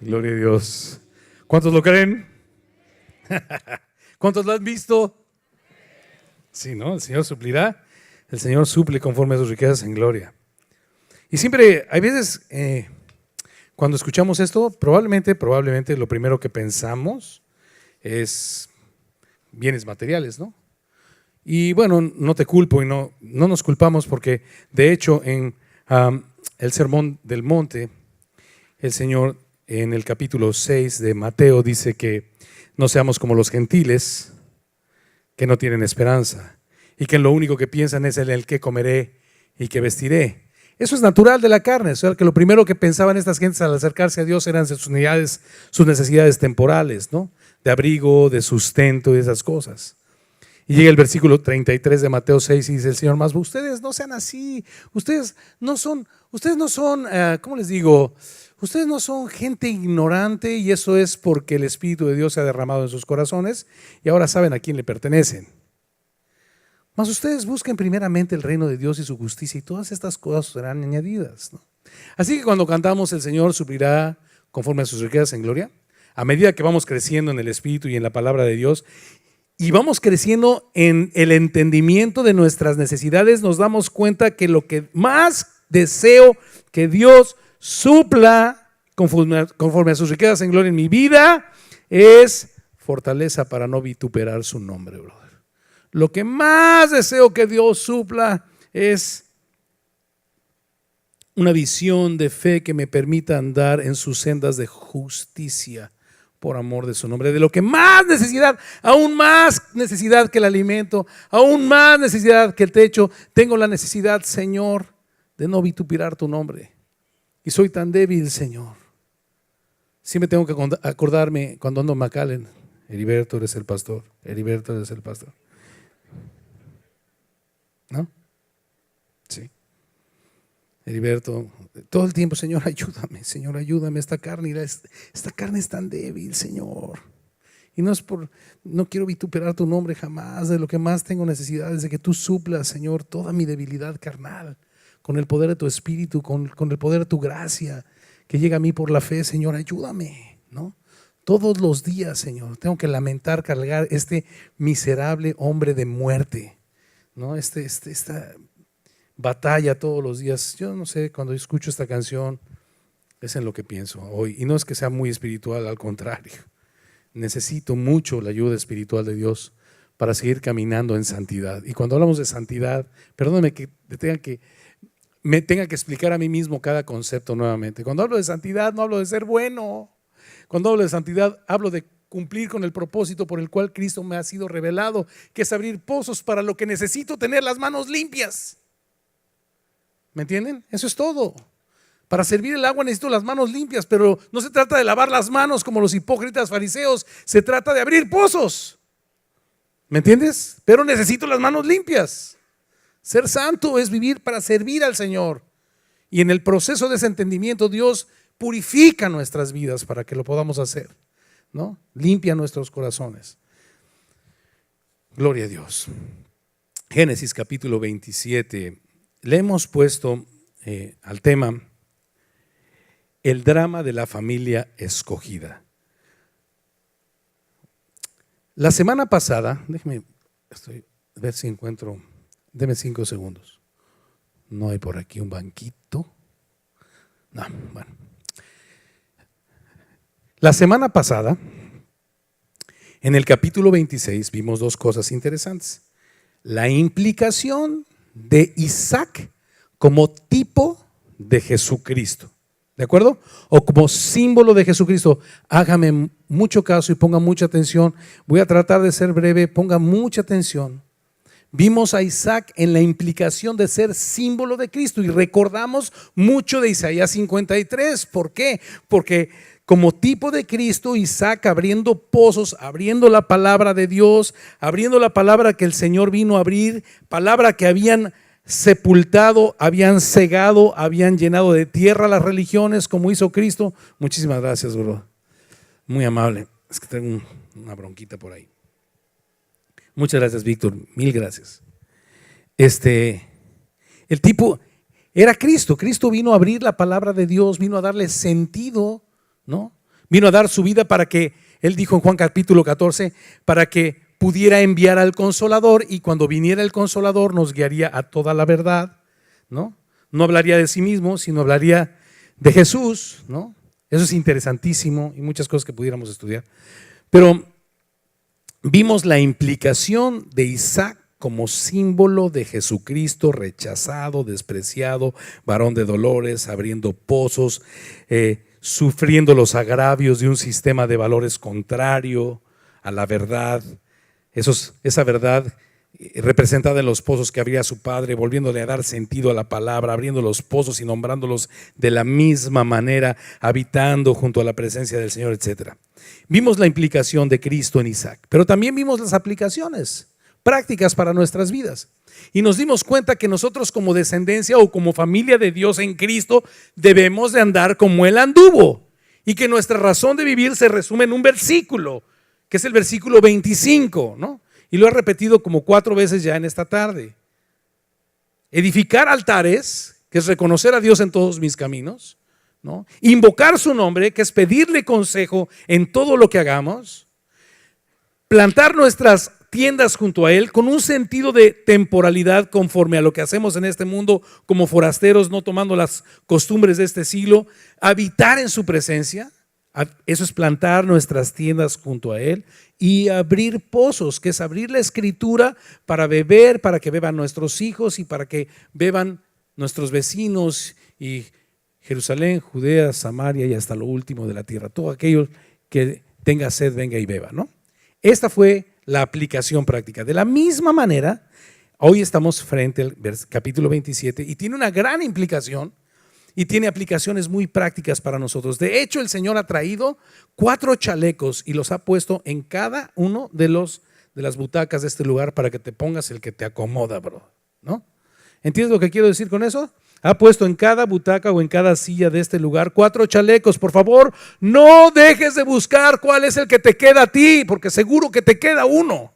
Gloria a Dios. ¿Cuántos lo creen? ¿Cuántos lo han visto? Sí, ¿no? El Señor suplirá. El Señor suple conforme a sus riquezas en gloria. Y siempre, hay veces, cuando escuchamos esto, probablemente lo primero que pensamos es bienes materiales, ¿no? Y bueno, no te culpo y no nos culpamos porque, de hecho, en el Sermón del Monte, el Señor en el capítulo 6 de Mateo dice que no seamos como los gentiles que no tienen esperanza y que lo único que piensan es en el que comeré y que vestiré. Eso es natural de la carne, o sea, que lo primero que pensaban estas gentes al acercarse a Dios eran sus necesidades temporales, ¿no? De abrigo, de sustento y esas cosas. Y llega el versículo 33 de Mateo 6 y dice el Señor, más ustedes no sean así, ustedes no son, ¿cómo les digo? Ustedes no son gente ignorante y eso es porque el Espíritu de Dios se ha derramado en sus corazones y ahora saben a quién le pertenecen. Mas ustedes busquen primeramente el reino de Dios y su justicia y todas estas cosas serán añadidas, ¿no? Así que cuando cantamos el Señor suplirá conforme a sus riquezas en gloria, a medida que vamos creciendo en el Espíritu y en la palabra de Dios y vamos creciendo en el entendimiento de nuestras necesidades, nos damos cuenta que lo que más deseo que Dios supla conforme a sus riquezas en gloria en mi vida es fortaleza para no vituperar su nombre, brother. Lo que más deseo que Dios supla es una visión de fe que me permita andar en sus sendas de justicia por amor de su nombre. De lo que más necesidad, aún más necesidad que el alimento, aún más necesidad que el techo, tengo la necesidad, Señor, de no vituperar tu nombre. Y soy tan débil, Señor. Siempre tengo que acordarme cuando ando en McAllen. Heriberto, eres el pastor. Heriberto, eres el pastor. ¿No? Sí. Heriberto, todo el tiempo, Señor, ayúdame, esta carne es tan débil, Señor. Y no quiero vituperar tu nombre jamás. De lo que más tengo necesidad es de que tú suplas, Señor, toda mi debilidad carnal, con el poder de tu Espíritu, con el poder de tu gracia, que llega a mí por la fe, Señor, ayúdame, ¿no? Todos los días, Señor, tengo que lamentar, cargar este miserable hombre de muerte, ¿no? Esta batalla todos los días. Yo no sé, cuando escucho esta canción es en lo que pienso hoy, y no es que sea muy espiritual, al contrario, necesito mucho la ayuda espiritual de Dios para seguir caminando en santidad. Y cuando hablamos de santidad, perdóname que me tenga que explicar a mí mismo cada concepto nuevamente. Cuando hablo de santidad no hablo de ser bueno. Cuando hablo de santidad hablo de cumplir con el propósito por el cual Cristo me ha sido revelado, que es abrir pozos para lo que necesito tener las manos limpias. ¿Me entienden? Eso es todo. Para servir el agua necesito las manos limpias, pero no se trata de lavar las manos como los hipócritas fariseos, se trata de abrir pozos. ¿Me entiendes? Pero necesito las manos limpias. Ser santo es vivir para servir al Señor. Y en el proceso de ese entendimiento Dios purifica nuestras vidas para que lo podamos hacer, ¿no? Limpia nuestros corazones. Gloria a Dios. Génesis capítulo 27. Le hemos puesto al tema el drama de la familia escogida. La semana pasada, déjeme ver si encuentro, deme 5 segundos. No hay por aquí un banquito. No, bueno. La semana pasada, en el capítulo 26, vimos 2 cosas interesantes. La implicación de Isaac como tipo de Jesucristo, ¿de acuerdo? O como símbolo de Jesucristo. Hágame mucho caso y ponga mucha atención. Voy a tratar de ser breve, ponga mucha atención. Vimos a Isaac en la implicación de ser símbolo de Cristo y recordamos mucho de Isaías 53. ¿Por qué? Porque como tipo de Cristo, Isaac abriendo pozos, abriendo la palabra de Dios, abriendo la palabra que el Señor vino a abrir, palabra que habían sepultado, habían cegado, habían llenado de tierra las religiones como hizo Cristo. Muchísimas gracias, bro. Muy amable. Es que tengo una bronquita por ahí. Muchas gracias, Víctor. Mil gracias. El tipo era Cristo. Cristo vino a abrir la palabra de Dios, vino a darle sentido, ¿no? Vino a dar su vida para que, Él dijo en Juan capítulo 14, para que pudiera enviar al Consolador, y cuando viniera el Consolador nos guiaría a toda la verdad, ¿no? No hablaría de sí mismo, sino hablaría de Jesús, ¿no? Eso es interesantísimo y muchas cosas que pudiéramos estudiar. Pero vimos la implicación de Isaac como símbolo de Jesucristo rechazado, despreciado, varón de dolores, abriendo pozos, sufriendo los agravios de un sistema de valores contrario a la verdad. Esa verdad representada en los pozos que abría su padre, volviéndole a dar sentido a la palabra, abriendo los pozos y nombrándolos de la misma manera, habitando junto a la presencia del Señor, etc. Vimos la implicación de Cristo en Isaac, pero también vimos las aplicaciones prácticas para nuestras vidas. Y nos dimos cuenta que nosotros como descendencia o como familia de Dios en Cristo debemos de andar como Él anduvo, y que nuestra razón de vivir se resume en un versículo, que es el versículo 25, ¿no? Y lo he repetido como 4 veces ya en esta tarde. Edificar altares, que es reconocer a Dios en todos mis caminos, ¿no? Invocar su nombre, que es pedirle consejo en todo lo que hagamos. Plantar nuestras tiendas junto a Él con un sentido de temporalidad conforme a lo que hacemos en este mundo como forasteros, no tomando las costumbres de este siglo. Habitar en su presencia, eso es plantar nuestras tiendas junto a Él. Y abrir pozos, que es abrir la Escritura para beber, para que beban nuestros hijos y para que beban nuestros vecinos y Jerusalén, Judea, Samaria y hasta lo último de la tierra. Todo aquello que tenga sed, venga y beba, ¿no? Esta fue la aplicación práctica. De la misma manera, hoy estamos frente al capítulo 27 y tiene una gran implicación y tiene aplicaciones muy prácticas para nosotros. De hecho, el Señor ha traído 4 chalecos y los ha puesto en cada uno de las butacas de este lugar para que te pongas el que te acomoda, bro, ¿no? ¿Entiendes lo que quiero decir con eso? Ha puesto en cada butaca o en cada silla de este lugar 4 chalecos. Por favor, no dejes de buscar cuál es el que te queda a ti, porque seguro que te queda uno.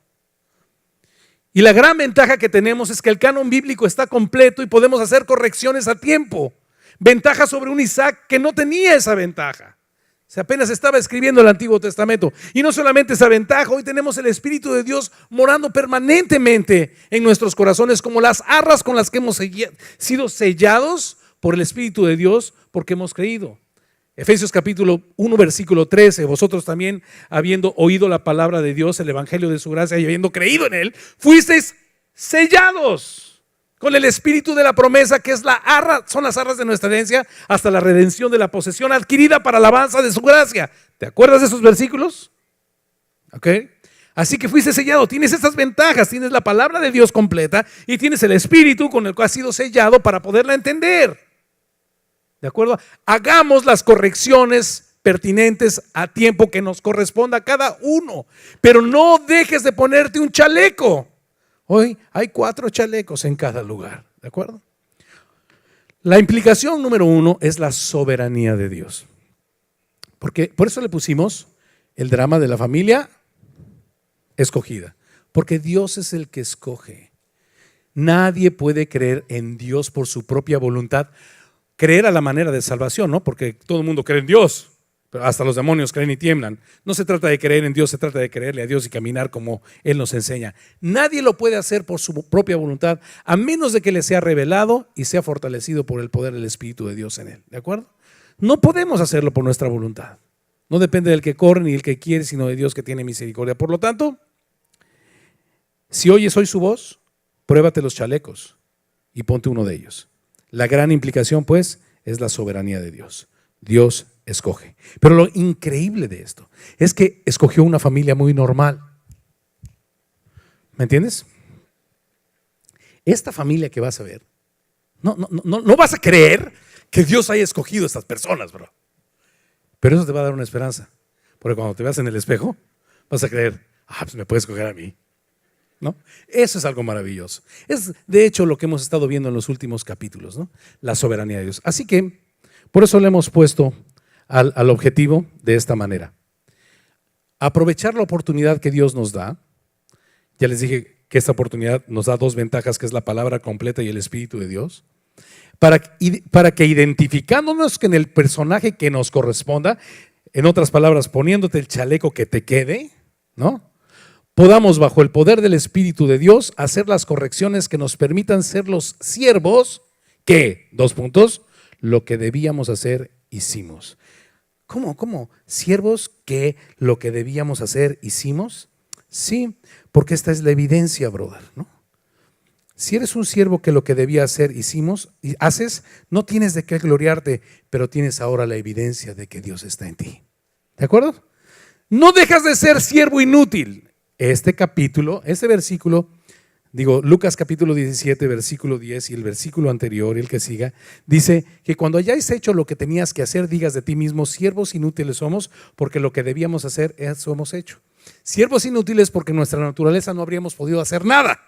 Y la gran ventaja que tenemos es que el canon bíblico está completo y podemos hacer correcciones a tiempo. Ventaja sobre un Isaac que no tenía esa ventaja. Se apenas estaba escribiendo el Antiguo Testamento. Y no solamente esa ventaja, hoy tenemos el Espíritu de Dios morando permanentemente en nuestros corazones, como las arras con las que hemos sido sellados por el Espíritu de Dios, porque hemos creído. Efesios capítulo 1, versículo 13, vosotros también, habiendo oído la palabra de Dios, el evangelio de su gracia, y habiendo creído en él, fuisteis sellados con el espíritu de la promesa, que es son las arras de nuestra herencia, hasta la redención de la posesión adquirida para alabanza de su gracia. ¿Te acuerdas de esos versículos? ¿Ok? Así que fuiste sellado, tienes estas ventajas, tienes la palabra de Dios completa y tienes el espíritu con el cual has sido sellado para poderla entender. ¿De acuerdo? Hagamos las correcciones pertinentes a tiempo que nos corresponda a cada uno, pero no dejes de ponerte un chaleco. Hoy hay 4 chalecos en cada lugar, ¿de acuerdo? La implicación número 1 es la soberanía de Dios. Porque por eso le pusimos el drama de la familia escogida. Porque Dios es el que escoge. Nadie puede creer en Dios por su propia voluntad. Creer a la manera de salvación, ¿no? Porque todo el mundo cree en Dios. Pero hasta los demonios creen y tiemblan. No se trata de creer en Dios, se trata de creerle a Dios y caminar como Él nos enseña. Nadie lo puede hacer por su propia voluntad, a menos de que le sea revelado y sea fortalecido por el poder del Espíritu de Dios en Él. ¿De acuerdo? No podemos hacerlo por nuestra voluntad. No depende del que corre ni del que quiere, sino de Dios que tiene misericordia. Por lo tanto, si oyes hoy su voz, pruébate los chalecos y ponte uno de ellos. La gran implicación, pues, es la soberanía de Dios. Dios escoge. Pero lo increíble de esto es que escogió una familia muy normal. ¿Me entiendes? Esta familia que vas a ver, no vas a creer que Dios haya escogido a estas personas, bro. Pero eso te va a dar una esperanza. Porque cuando te veas en el espejo, vas a creer, pues me puedes escoger a mí, ¿no? Eso es algo maravilloso. Es de hecho lo que hemos estado viendo en los últimos capítulos, ¿no? La soberanía de Dios. Así que, por eso le hemos puesto al objetivo de esta manera. Aprovechar la oportunidad que Dios nos da. Ya les dije que esta oportunidad nos da 2 ventajas, que es la palabra completa y el Espíritu de Dios. Para que identificándonos en el personaje que nos corresponda, en otras palabras, poniéndote el chaleco que te quede, ¿no? Podamos, bajo el poder del Espíritu de Dios, hacer las correcciones que nos permitan ser los siervos que, dos puntos, lo que debíamos hacer, hicimos. ¿Cómo? ¿Siervos que lo que debíamos hacer, hicimos? Sí, porque esta es la evidencia, brother, ¿no? Si eres un siervo que lo que debía hacer, hicimos, y haces, no tienes de qué gloriarte, pero tienes ahora la evidencia de que Dios está en ti. ¿De acuerdo? No dejas de ser siervo inútil. Este versículo, Lucas capítulo 17, versículo 10 y el versículo anterior y el que siga, dice que cuando hayáis hecho lo que tenías que hacer, digas de ti mismo, siervos inútiles somos, porque lo que debíamos hacer, eso hemos hecho. Siervos inútiles porque en nuestra naturaleza no habríamos podido hacer nada.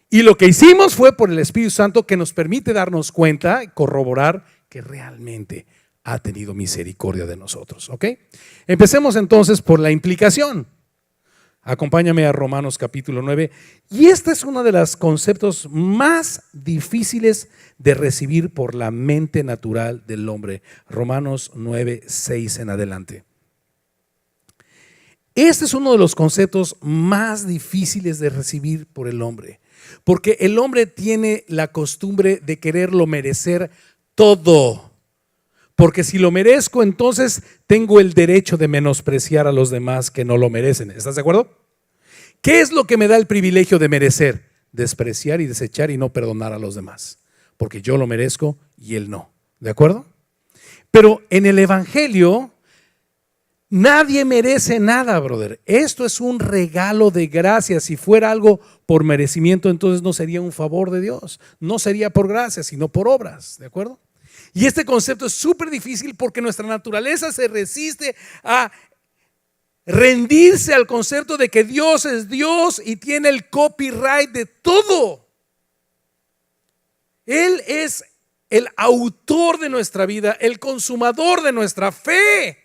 Y lo que hicimos fue por el Espíritu Santo que nos permite darnos cuenta y corroborar que realmente ha tenido misericordia de nosotros. ¿Ok? Empecemos entonces por la implicación. Acompáñame a Romanos capítulo 9. Y este es uno de los conceptos más difíciles de recibir por la mente natural del hombre. Romanos 9, 6 en adelante. Este es uno de los conceptos más difíciles de recibir por el hombre. Porque el hombre tiene la costumbre de quererlo merecer todo. Porque si lo merezco, entonces tengo el derecho de menospreciar a los demás que no lo merecen. ¿Estás de acuerdo? ¿Qué es lo que me da el privilegio de merecer? Despreciar y desechar y no perdonar a los demás. Porque yo lo merezco y él no. ¿De acuerdo? Pero en el Evangelio, nadie merece nada, brother. Esto es un regalo de gracia. Si fuera algo por merecimiento, entonces no sería un favor de Dios. No sería por gracia, sino por obras. ¿De acuerdo? Y este concepto es súper difícil porque nuestra naturaleza se resiste a rendirse al concepto de que Dios es Dios y tiene el copyright de todo. Él es el autor de nuestra vida, el consumador de nuestra fe.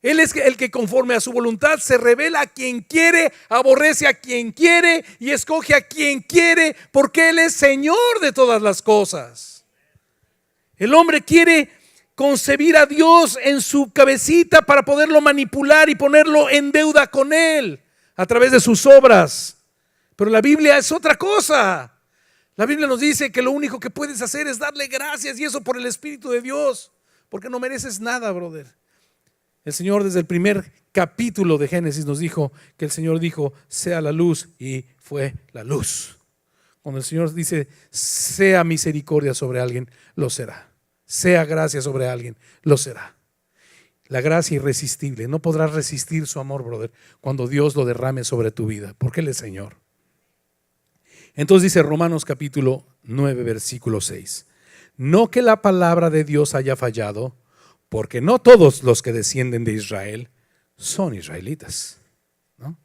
Él es el que conforme a su voluntad se revela a quien quiere, aborrece a quien quiere y escoge a quien quiere, porque Él es Señor de todas las cosas. El hombre quiere concebir a Dios en su cabecita para poderlo manipular y ponerlo en deuda con Él a través de sus obras. Pero la Biblia es otra cosa. La Biblia nos dice que lo único que puedes hacer es darle gracias, y eso por el Espíritu de Dios, porque no mereces nada, brother. El Señor desde el primer capítulo de Génesis nos dijo que el Señor dijo, sea la luz, y fue la luz. Cuando el Señor dice, sea misericordia sobre alguien, lo será. Sea gracia sobre alguien, lo será. La gracia irresistible. No podrás resistir su amor, brother, cuando Dios lo derrame sobre tu vida, porque Él es Señor. Entonces dice Romanos capítulo 9, versículo 6. No que la palabra de Dios haya fallado, porque no todos los que descienden de Israel son israelitas, ¿no?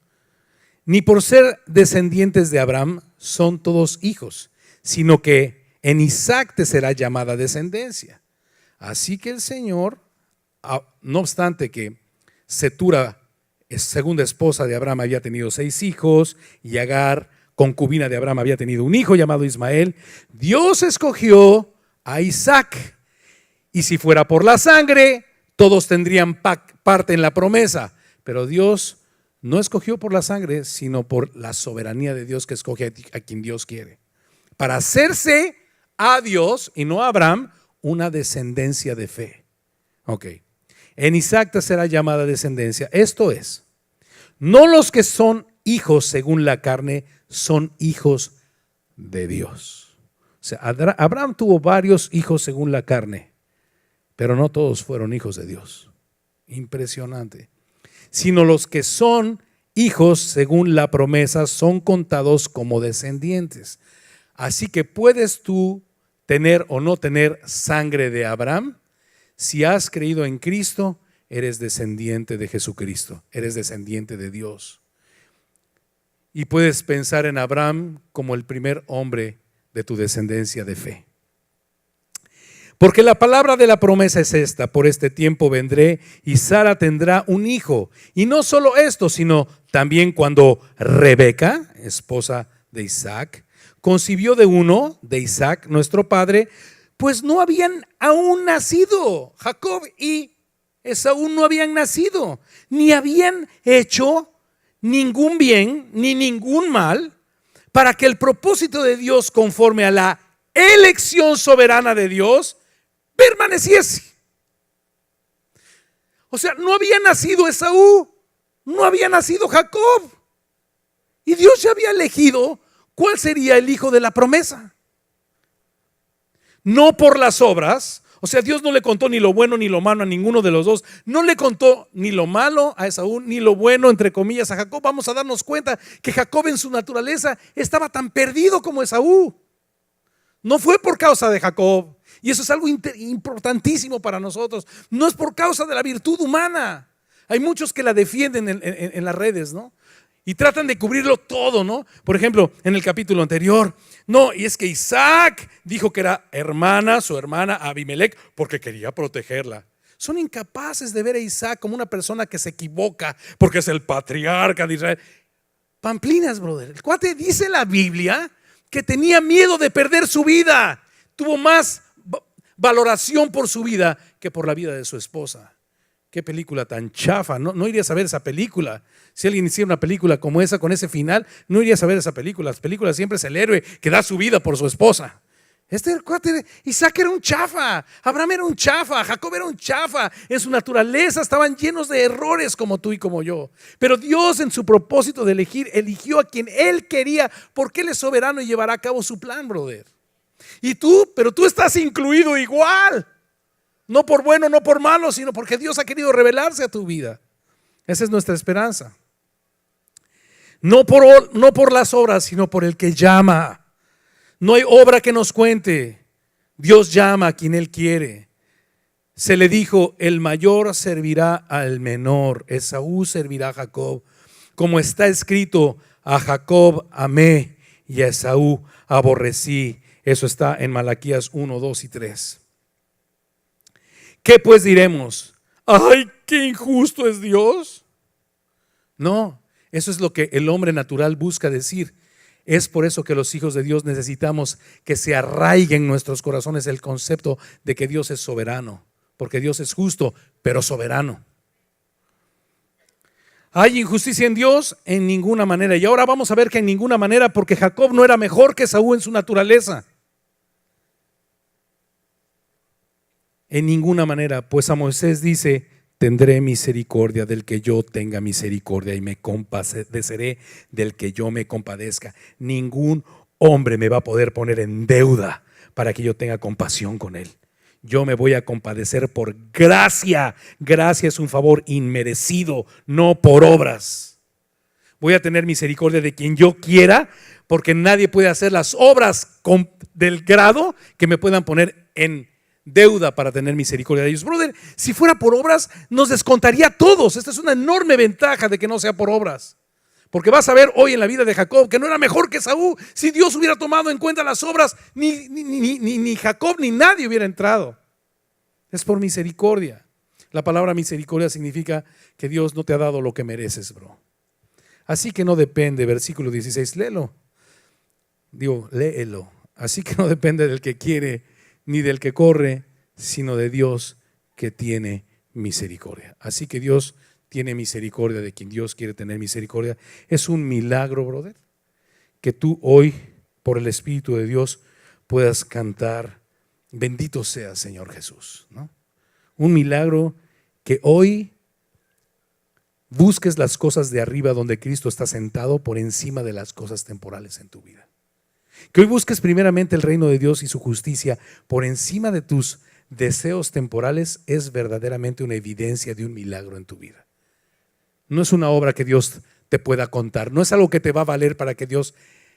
Ni por ser descendientes de Abraham son todos hijos, sino que en Isaac te será llamada descendencia. Así que el Señor, no obstante que Setura, segunda esposa de Abraham, había tenido 6 hijos, y Agar, concubina de Abraham, había tenido un hijo llamado Ismael, Dios escogió a Isaac. Y si fuera por la sangre, todos tendrían parte en la promesa. Pero Dios no escogió por la sangre, sino por la soberanía de Dios, que escoge a quien Dios quiere, para hacerse a Dios y no a Abraham una descendencia de fe. Ok. En Isaac te será llamada descendencia. Esto es, no los que son hijos según la carne son hijos de Dios. O sea, Abraham tuvo varios hijos según la carne, pero no todos fueron hijos de Dios. Impresionante. Sino los que son hijos según la promesa son contados como descendientes. Así que puedes tú tener o no tener sangre de Abraham. Si has creído en Cristo, eres descendiente de Jesucristo, eres descendiente de Dios. Y puedes pensar en Abraham como el primer hombre de tu descendencia de fe. Porque la palabra de la promesa es esta: por este tiempo vendré y Sara tendrá un hijo. Y no solo esto, sino también cuando Rebeca, esposa de Isaac, concibió de uno, de Isaac, nuestro padre, pues no habían aún nacido Jacob y Esaú no habían nacido, ni habían hecho ningún bien ni ningún mal para que el propósito de Dios, conforme a la elección soberana de Dios, permaneciese. O sea, no había nacido Esaú, no había nacido Jacob, y Dios ya había elegido cuál sería el hijo de la promesa. No por las obras. O sea, Dios no le contó ni lo bueno ni lo malo a ninguno de los dos. No le contó ni lo malo a Esaú ni lo bueno, entre comillas, a Jacob. Vamos a darnos cuenta que Jacob en su naturaleza estaba tan perdido como Esaú. No fue por causa de Jacob. Y eso es algo importantísimo para nosotros. No es por causa de la virtud humana. Hay muchos que la defienden en las redes, ¿no? Y tratan de cubrirlo todo, ¿no? Por ejemplo, en el capítulo anterior, no, y es que Isaac dijo que era su hermana Abimelech, porque quería protegerla. Son incapaces de ver a Isaac como una persona que se equivoca, porque es el patriarca de Israel. Pamplinas, brother. El cuate dice la Biblia que tenía miedo de perder su vida. Tuvo más valoración por su vida que por la vida de su esposa. Qué película tan chafa, no irías a ver esa película. Si alguien hiciera una película como esa, con ese final, no irías a ver esa película. Las películas siempre es el héroe que da su vida por su esposa. Isaac era un chafa, Abraham era un chafa, Jacob era un chafa. En su naturaleza estaban llenos de errores como tú y como yo. Pero Dios, en su propósito de elegir, eligió a quien Él quería, porque Él es soberano y llevará a cabo su plan, brother. Pero tú estás incluido igual. No por bueno, no por malo, sino porque Dios ha querido revelarse a tu vida. Esa es nuestra esperanza. No por las obras, sino por el que llama. No hay obra que nos cuente. Dios llama a quien Él quiere. Se le dijo, el mayor servirá al menor. Esaú servirá a Jacob. Como está escrito, a Jacob amé y a Esaú aborrecí. Eso está en Malaquías 1, 2 y 3. ¿Qué pues diremos? ¡Ay, qué injusto es Dios! No, eso es lo que el hombre natural busca decir. Es por eso que los hijos de Dios necesitamos que se arraigue en nuestros corazones el concepto de que Dios es soberano, porque Dios es justo, pero soberano. ¿Hay injusticia en Dios? En ninguna manera. Y ahora vamos a ver que en ninguna manera, porque Jacob no era mejor que Esaú en su naturaleza. En ninguna manera, pues a Moisés dice, tendré misericordia del que yo tenga misericordia y me compadeceré del que yo me compadezca. Ningún hombre me va a poder poner en deuda para que yo tenga compasión con él. Yo me voy a compadecer por gracia. Gracia es un favor inmerecido, no por obras. Voy a tener misericordia de quien yo quiera, porque nadie puede hacer las obras del grado que me puedan poner en deuda para tener misericordia de ellos. Brother, si fuera por obras, nos descontaría a todos. Esta es una enorme ventaja de que no sea por obras. Porque vas a ver hoy en la vida de Jacob que no era mejor que Esaú. Si Dios hubiera tomado en cuenta las obras, ni Jacob ni nadie hubiera entrado. Es por misericordia. La palabra misericordia significa que Dios no te ha dado lo que mereces, bro. Así que no depende, versículo 16, léelo. Léelo. Así que no depende del que quiere ni del que corre, sino de Dios que tiene misericordia. Así que Dios tiene misericordia de quien Dios quiere tener misericordia. Es un milagro, brother, que tú hoy, por el Espíritu de Dios, puedas cantar, bendito sea Señor Jesús, ¿no? Un milagro que hoy busques las cosas de arriba donde Cristo está sentado por encima de las cosas temporales en tu vida. Que hoy busques primeramente el reino de Dios y su justicia por encima de tus deseos temporales es verdaderamente una evidencia de un milagro en tu vida. No es una obra que Dios te pueda contar, no es algo que te va a valer para que Dios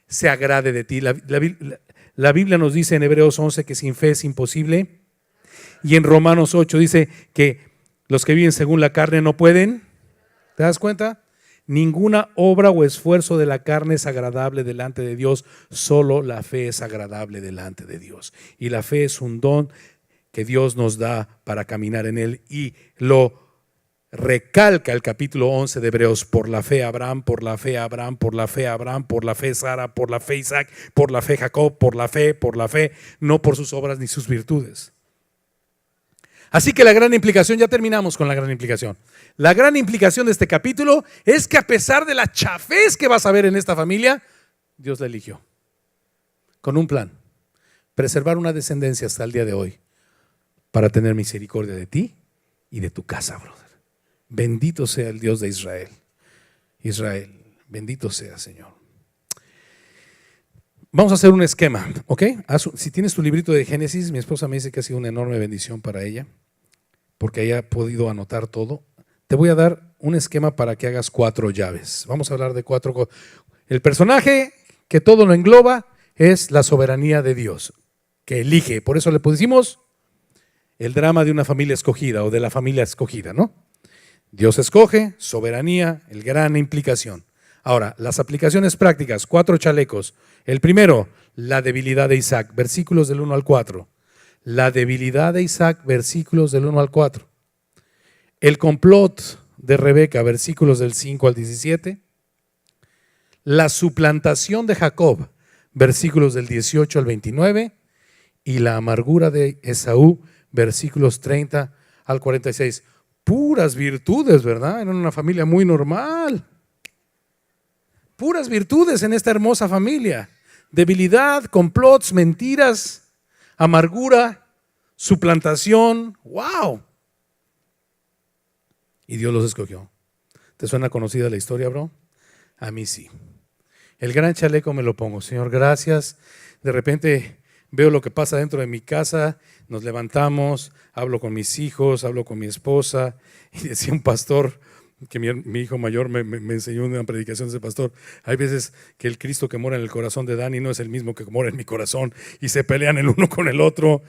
se agrade de ti. La Biblia nos dice en Hebreos 11 que sin fe es imposible, y en Romanos 8 dice que los que viven según la carne no pueden. ¿Te das cuenta? Ninguna obra o esfuerzo de la carne es agradable delante de Dios, solo la fe es agradable delante de Dios. Y la fe es un don que Dios nos da para caminar en él, y lo recalca el capítulo 11 de Hebreos: por la fe Abraham, por la fe Abraham, por la fe Abraham, por la fe Sara, por la fe Isaac, por la fe Jacob, por la fe, no por sus obras ni sus virtudes. Así que la gran implicación, ya terminamos con la gran implicación. La gran implicación de este capítulo es que a pesar de la chafez que vas a ver en esta familia, Dios la eligió con un plan: preservar una descendencia hasta el día de hoy para tener misericordia de ti y de tu casa, brother. Bendito sea el Dios de Israel. Israel, bendito sea, Señor. Vamos a hacer un esquema, ¿ok? Si tienes tu librito de Génesis, mi esposa me dice que ha sido una enorme bendición para ella, porque haya podido anotar todo. Te voy a dar un esquema para que hagas 4 llaves. Vamos a hablar de 4. El personaje que todo lo engloba es la soberanía de Dios, que elige. Por eso le pusimos el drama de una familia escogida o de la familia escogida, ¿no? Dios escoge, soberanía, el gran implicación. Ahora, las aplicaciones prácticas, 4 chalecos. El primero, la debilidad de Isaac, versículos del 1 al 4. La debilidad de Isaac, versículos del 1 al 4. El complot de Rebeca, versículos del 5 al 17. La suplantación de Jacob, versículos del 18 al 29. Y la amargura de Esaú, versículos 30 al 46. Puras virtudes, ¿verdad? Eran una familia muy normal. Puras virtudes en esta hermosa familia. Debilidad, complots, mentiras, amargura, suplantación. ¡Wow! Y Dios los escogió. ¿Te suena conocida la historia, bro? A mí sí. El gran chaleco me lo pongo. Señor, gracias. De repente veo lo que pasa dentro de mi casa, nos levantamos, hablo con mis hijos, hablo con mi esposa, y decía un pastor, que mi hijo mayor me enseñó una predicación de ese pastor: hay veces que el Cristo que mora en el corazón de Dani no es el mismo que mora en mi corazón, y se pelean el uno con el otro.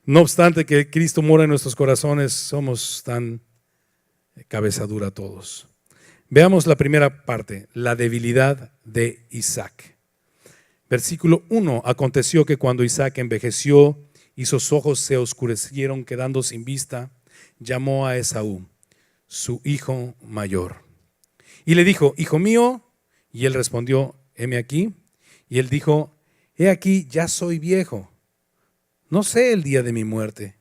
No obstante que Cristo mora en nuestros corazones, somos tan cabeza dura todos. Veamos la primera parte, la debilidad de Isaac. Versículo 1, aconteció que cuando Isaac envejeció y sus ojos se oscurecieron quedando sin vista, llamó a Esaú, su hijo mayor, y le dijo: hijo mío. Y él respondió: heme aquí. Y él dijo: he aquí, ya soy viejo, no sé el día de mi muerte.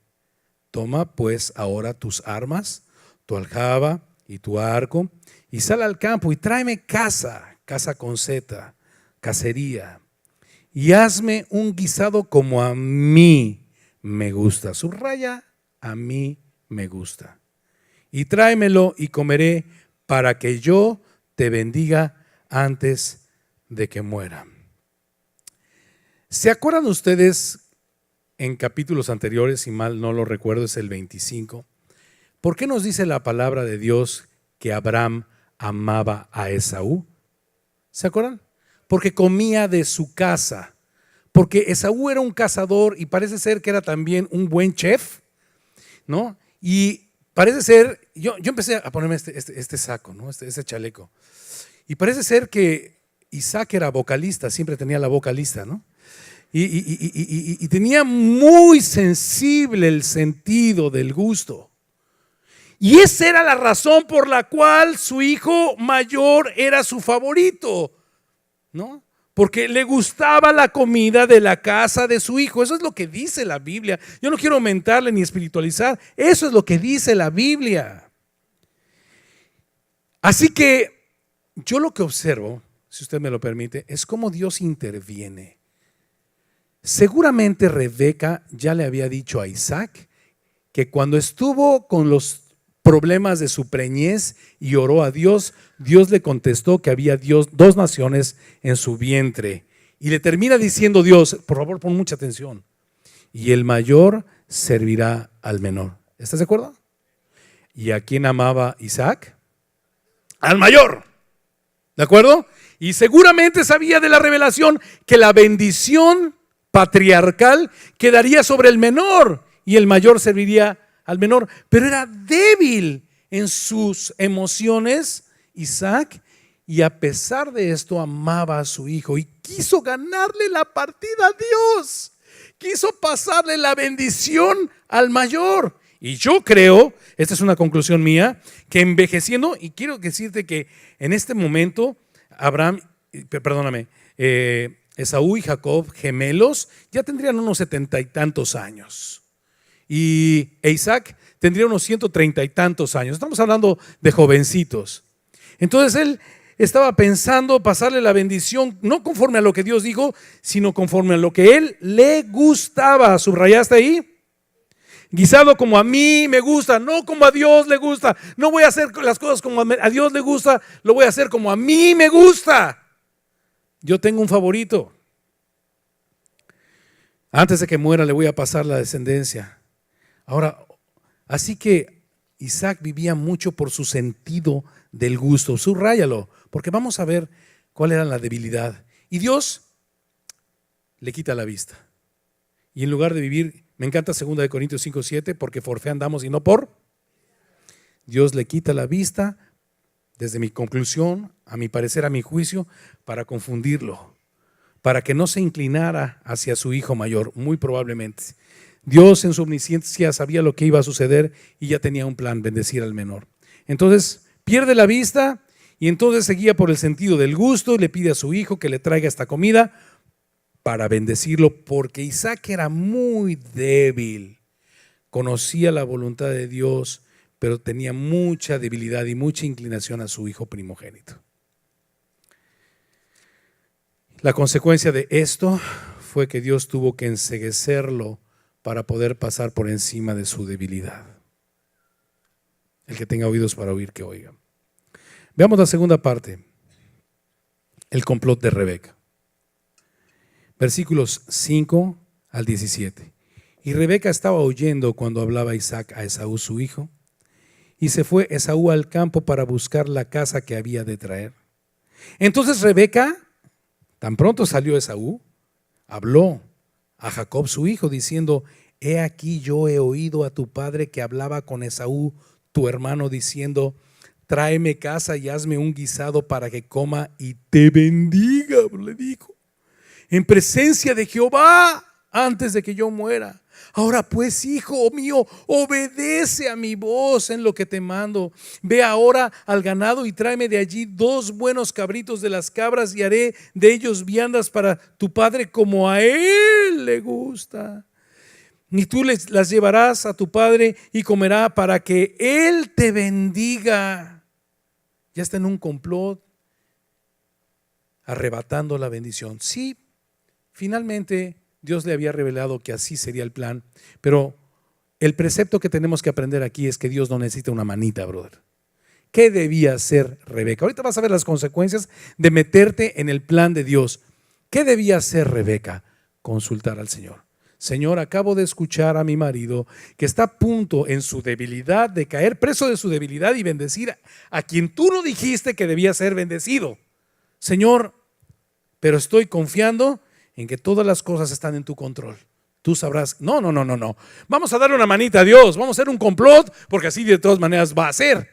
Toma pues ahora tus armas, tu aljaba y tu arco, y sal al campo y tráeme casa con zeta, cacería, y hazme un guisado como a mí me gusta. Subraya: a mí me gusta. Y tráemelo y comeré, para que yo te bendiga antes de que muera. ¿Se acuerdan ustedes en capítulos anteriores, si mal no lo recuerdo, es el 25? ¿Por qué nos dice la palabra de Dios que Abraham amaba a Esaú? ¿Se acuerdan? Porque comía de su casa. Porque Esaú era un cazador y parece ser que era también un buen chef, ¿no? Y parece ser, yo empecé a ponerme este saco, ¿no? Este chaleco. Y parece ser que Isaac era vocalista, siempre tenía la boca lista, ¿no? Y tenía muy sensible el sentido del gusto. Y esa era la razón por la cual su hijo mayor era su favorito, ¿no? Porque le gustaba la comida de la casa de su hijo. Eso es lo que dice la Biblia. Yo no quiero aumentarle ni espiritualizar. Eso es lo que dice la Biblia. Así que yo lo que observo, si usted me lo permite, es cómo Dios interviene. Seguramente Rebeca ya le había dicho a Isaac que cuando estuvo con los problemas de su preñez y oró a Dios, Dios le contestó que había 2 naciones en su vientre. Y le termina diciendo Dios, por favor pon mucha atención: y el mayor servirá al menor. ¿Estás de acuerdo? ¿Y a quién amaba Isaac? Al mayor. ¿De acuerdo? Y seguramente sabía de la revelación que la bendición patriarcal quedaría sobre el menor y el mayor serviría al menor, pero era débil en sus emociones Isaac, y a pesar de esto amaba a su hijo y quiso ganarle la partida a Dios, quiso pasarle la bendición al mayor. Y yo creo, esta es una conclusión mía, que envejeciendo, y quiero decirte que en este momento Esaú y Jacob, gemelos, ya tendrían unos 70 y tantos años. e Isaac tendría unos 130 y tantos años. Estamos hablando de jovencitos. Entonces él estaba pensando pasarle la bendición, no conforme a lo que Dios dijo, sino conforme a lo que él le gustaba. ¿Subrayaste ahí? Guisado como a mí me gusta, no como a Dios le gusta. No voy a hacer las cosas como a Dios le gusta, lo voy a hacer como a mí me gusta. Yo tengo un favorito. Antes de que muera le voy a pasar la descendencia. Ahora, así que Isaac vivía mucho por su sentido del gusto. Subráyalo, porque vamos a ver cuál era la debilidad. Y Dios le quita la vista. Y en lugar de vivir, me encanta 2 Corintios 5:7, porque por fe andamos y no por. Dios le quita la vista, desde mi conclusión, a mi parecer, a mi juicio, para confundirlo, para que no se inclinara hacia su hijo mayor, muy probablemente. Dios en su omnisciencia sabía lo que iba a suceder y ya tenía un plan, bendecir al menor. Entonces pierde la vista y entonces se guía por el sentido del gusto y le pide a su hijo que le traiga esta comida para bendecirlo, porque Isaac era muy débil, conocía la voluntad de Dios, pero tenía mucha debilidad y mucha inclinación a su hijo primogénito. La consecuencia de esto fue que Dios tuvo que enceguecerlo para poder pasar por encima de su debilidad. El que tenga oídos para oír, que oiga. Veamos la segunda parte, el complot de Rebeca. Versículos 5 al 17. Y Rebeca estaba oyendo cuando hablaba Isaac a Esaú su hijo, y se fue Esaú al campo para buscar la caza que había de traer. Entonces Rebeca, tan pronto salió Esaú, habló a Jacob su hijo, diciendo: he aquí yo he oído a tu padre que hablaba con Esaú tu hermano, diciendo: tráeme caza y hazme un guisado para que coma y te bendiga, le dijo, en presencia de Jehová, antes de que yo muera. Ahora pues, hijo mío, obedece a mi voz en lo que te mando. Ve ahora al ganado y tráeme de allí 2 buenos cabritos de las cabras, y haré de ellos viandas para tu padre como a él le gusta. Y tú las llevarás a tu padre y comerá para que él te bendiga. Ya está en un complot, arrebatando la bendición. Sí, finalmente Dios le había revelado que así sería el plan, pero el precepto que tenemos que aprender aquí es que Dios no necesita una manita, brother. ¿Qué debía hacer Rebeca? Ahorita vas a ver las consecuencias de meterte en el plan de Dios. ¿Qué debía hacer Rebeca? Consultar al Señor. Señor, acabo de escuchar a mi marido que está a punto en su debilidad de caer preso de su debilidad y bendecir a quien tú no dijiste que debía ser bendecido. Señor, pero estoy confiando en que todas las cosas están en tu control. Tú sabrás. No. Vamos a darle una manita a Dios. Vamos a hacer un complot, porque así de todas maneras va a ser.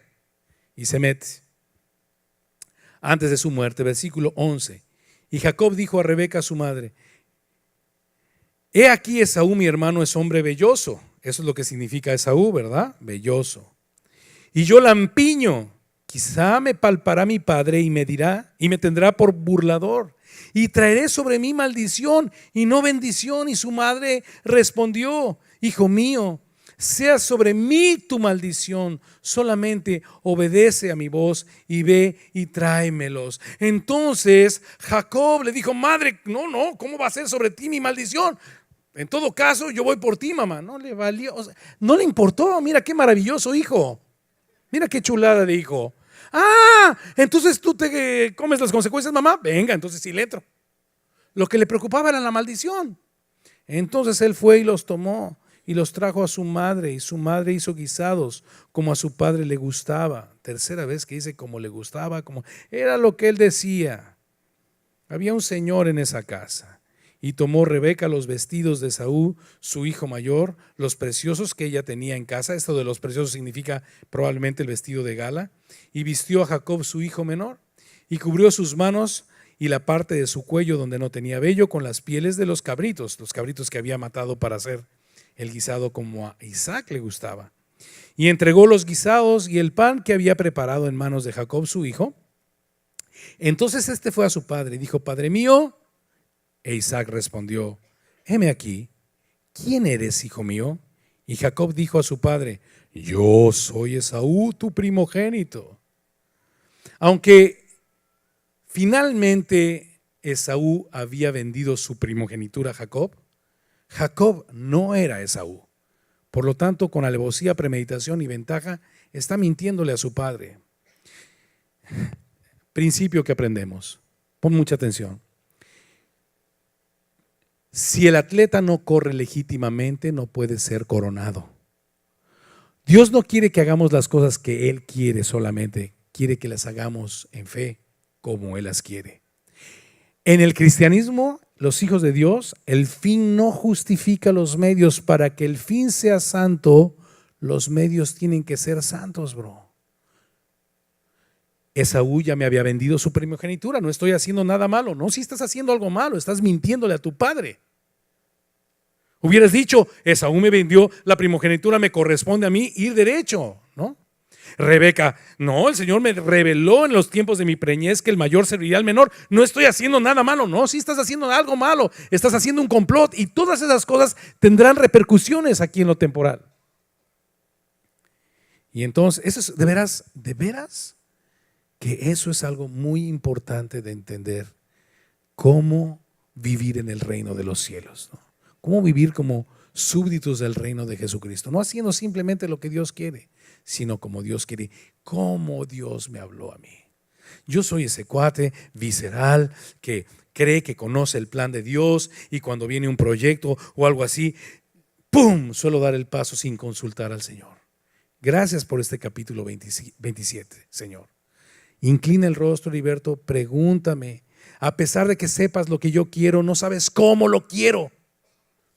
Y se mete. Antes de su muerte, versículo 11. Y Jacob dijo a Rebeca su madre: he aquí Esaú mi hermano es hombre velloso. Eso es lo que significa Esaú, ¿verdad? Velloso. Y yo lampiño. Quizá me palpará mi padre y me dirá, y me tendrá por burlador, y traeré sobre mí maldición y no bendición. Y su madre respondió: hijo mío, sea sobre mí tu maldición, solamente obedece a mi voz y ve y tráemelos. Entonces Jacob le dijo: madre, no, ¿cómo va a ser sobre ti mi maldición? En todo caso, yo voy por ti, mamá. No le valió, o sea, no le importó. Mira qué maravilloso hijo. Mira qué chulada de hijo. Entonces tú te comes las consecuencias, mamá. Venga, entonces sí le entro. Lo que le preocupaba era la maldición. Entonces él fue y los tomó y los trajo a su madre, y su madre hizo guisados como a su padre le gustaba. Tercera vez que dice como le gustaba, como era lo que él decía. Había un señor en esa casa. Y tomó Rebeca los vestidos de Esaú, su hijo mayor, los preciosos que ella tenía en casa. Esto de los preciosos significa probablemente el vestido de gala. Y vistió a Jacob su hijo menor, y cubrió sus manos y la parte de su cuello donde no tenía vello con las pieles de los cabritos que había matado para hacer el guisado como a Isaac le gustaba. Y entregó los guisados y el pan que había preparado en manos de Jacob su hijo. Entonces este fue a su padre y dijo: padre mío. E Isaac respondió: heme aquí, ¿quién eres, hijo mío? Y Jacob dijo a su padre: yo soy Esaú, tu primogénito. Aunque finalmente Esaú había vendido su primogenitura a Jacob, Jacob no era Esaú. Por lo tanto, con alevosía, premeditación y ventaja, está mintiéndole a su padre. Principio que aprendemos. Pon mucha atención. Si el atleta no corre legítimamente, no puede ser coronado. Dios no quiere que hagamos las cosas que Él quiere solamente, quiere que las hagamos en fe, como Él las quiere. En el cristianismo, los hijos de Dios, el fin no justifica los medios. Para que el fin sea santo, los medios tienen que ser santos, bro. Esaú ya me había vendido su primogenitura, no estoy haciendo nada malo. No, si estás haciendo algo malo, estás mintiéndole a tu padre. Hubieras dicho: Esaú me vendió la primogenitura, me corresponde a mí ir derecho, ¿no? Rebeca: no, el Señor me reveló en los tiempos de mi preñez que el mayor serviría al menor. No estoy haciendo nada malo. No, si estás haciendo algo malo, estás haciendo un complot, y todas esas cosas tendrán repercusiones aquí en lo temporal. Y entonces, eso es de veras, que eso es algo muy importante de entender. Cómo vivir en el reino de los cielos, ¿no? Cómo vivir como súbditos del reino de Jesucristo, no haciendo simplemente lo que Dios quiere, sino como Dios quiere. Como Dios me habló a mí. Yo soy ese cuate visceral que cree que conoce el plan de Dios, y cuando viene un proyecto o algo así, ¡pum!, suelo dar el paso sin consultar al Señor. Gracias por este capítulo 27, Señor. Inclina el rostro, Heriberto, pregúntame. A pesar de que sepas lo que yo quiero, no sabes cómo lo quiero.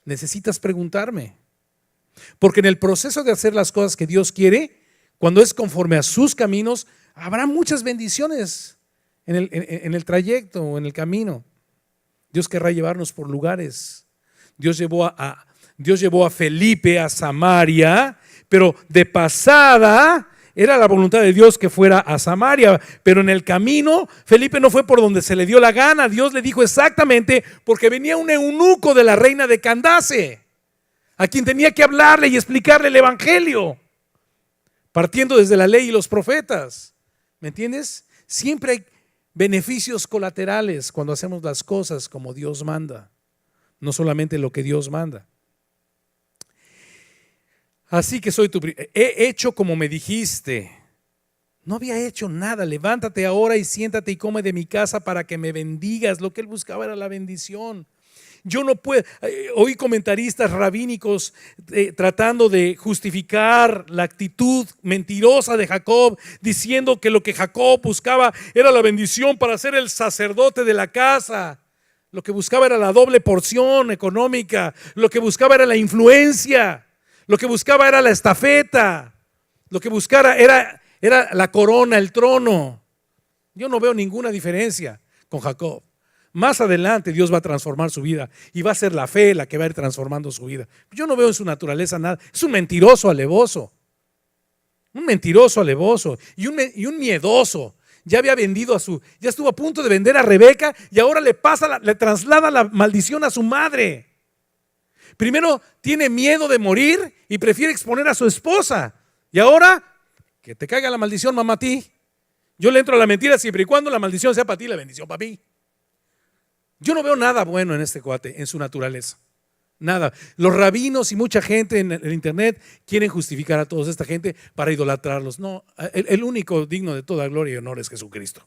Necesitas preguntarme. Porque en el proceso de hacer las cosas que Dios quiere, cuando es conforme a sus caminos, habrá muchas bendiciones en el trayecto o en el camino. Dios querrá llevarnos por lugares. Dios llevó a Felipe a Samaria, pero de pasada era la voluntad de Dios que fuera a Samaria, pero en el camino Felipe no fue por donde se le dio la gana. Dios le dijo exactamente, porque venía un eunuco de la reina de Candace, a quien tenía que hablarle y explicarle el evangelio, partiendo desde la ley y los profetas. ¿Me entiendes? Siempre hay beneficios colaterales cuando hacemos las cosas como Dios manda, no solamente lo que Dios manda. Así que he hecho como me dijiste. No había hecho nada. Levántate ahora y siéntate y come de mi casa para que me bendigas. Lo que él buscaba era la bendición. Yo no puedo. Oí comentaristas rabínicos tratando de justificar la actitud mentirosa de Jacob, diciendo que lo que Jacob buscaba era la bendición para ser el sacerdote de la casa. Lo que buscaba era la doble porción económica. Lo que buscaba era la influencia. Lo que buscaba era la estafeta. Lo que buscaba era la corona, el trono. Yo no veo ninguna diferencia con Jacob. Más adelante Dios va a transformar su vida y va a ser la fe la que va a ir transformando su vida. Yo no veo en su naturaleza nada. Es un mentiroso alevoso. Un mentiroso alevoso y un miedoso. Ya había vendido ya estuvo a punto de vender a Rebeca, y ahora le traslada la maldición a su madre. Primero tiene miedo de morir y prefiere exponer a su esposa. Y ahora, que te caiga la maldición, mamá, a ti. Yo le entro a la mentira siempre y cuando la maldición sea para ti, la bendición para mí. Yo no veo nada bueno en este cuate, en su naturaleza. Nada. Los rabinos y mucha gente en el internet quieren justificar a toda esta gente para idolatrarlos. No, el único digno de toda gloria y honor es Jesucristo.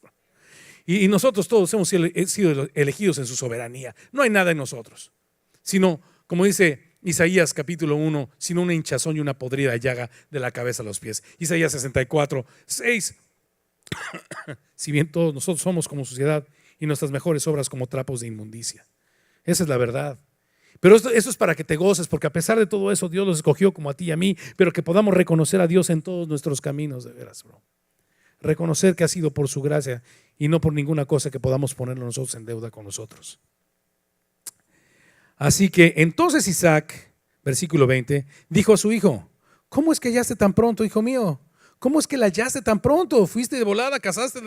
Y nosotros todos hemos sido elegidos en su soberanía. No hay nada en nosotros, sino, como dice Isaías capítulo 1, sino una hinchazón y una podrida llaga de la cabeza a los pies. Isaías 64, 6. Si bien todos nosotros somos como suciedad y nuestras mejores obras como trapos de inmundicia. Esa es la verdad. Pero eso es para que te goces, porque a pesar de todo eso Dios los escogió como a ti y a mí, pero que podamos reconocer a Dios en todos nuestros caminos, de veras, bro. Reconocer que ha sido por su gracia y no por ninguna cosa que podamos ponerlo nosotros en deuda con nosotros. Así que entonces Isaac, versículo 20, dijo a su hijo: ¿cómo es que hallaste tan pronto, hijo mío? ¿Cómo es que la hallaste tan pronto? ¿Fuiste de volada, casaste?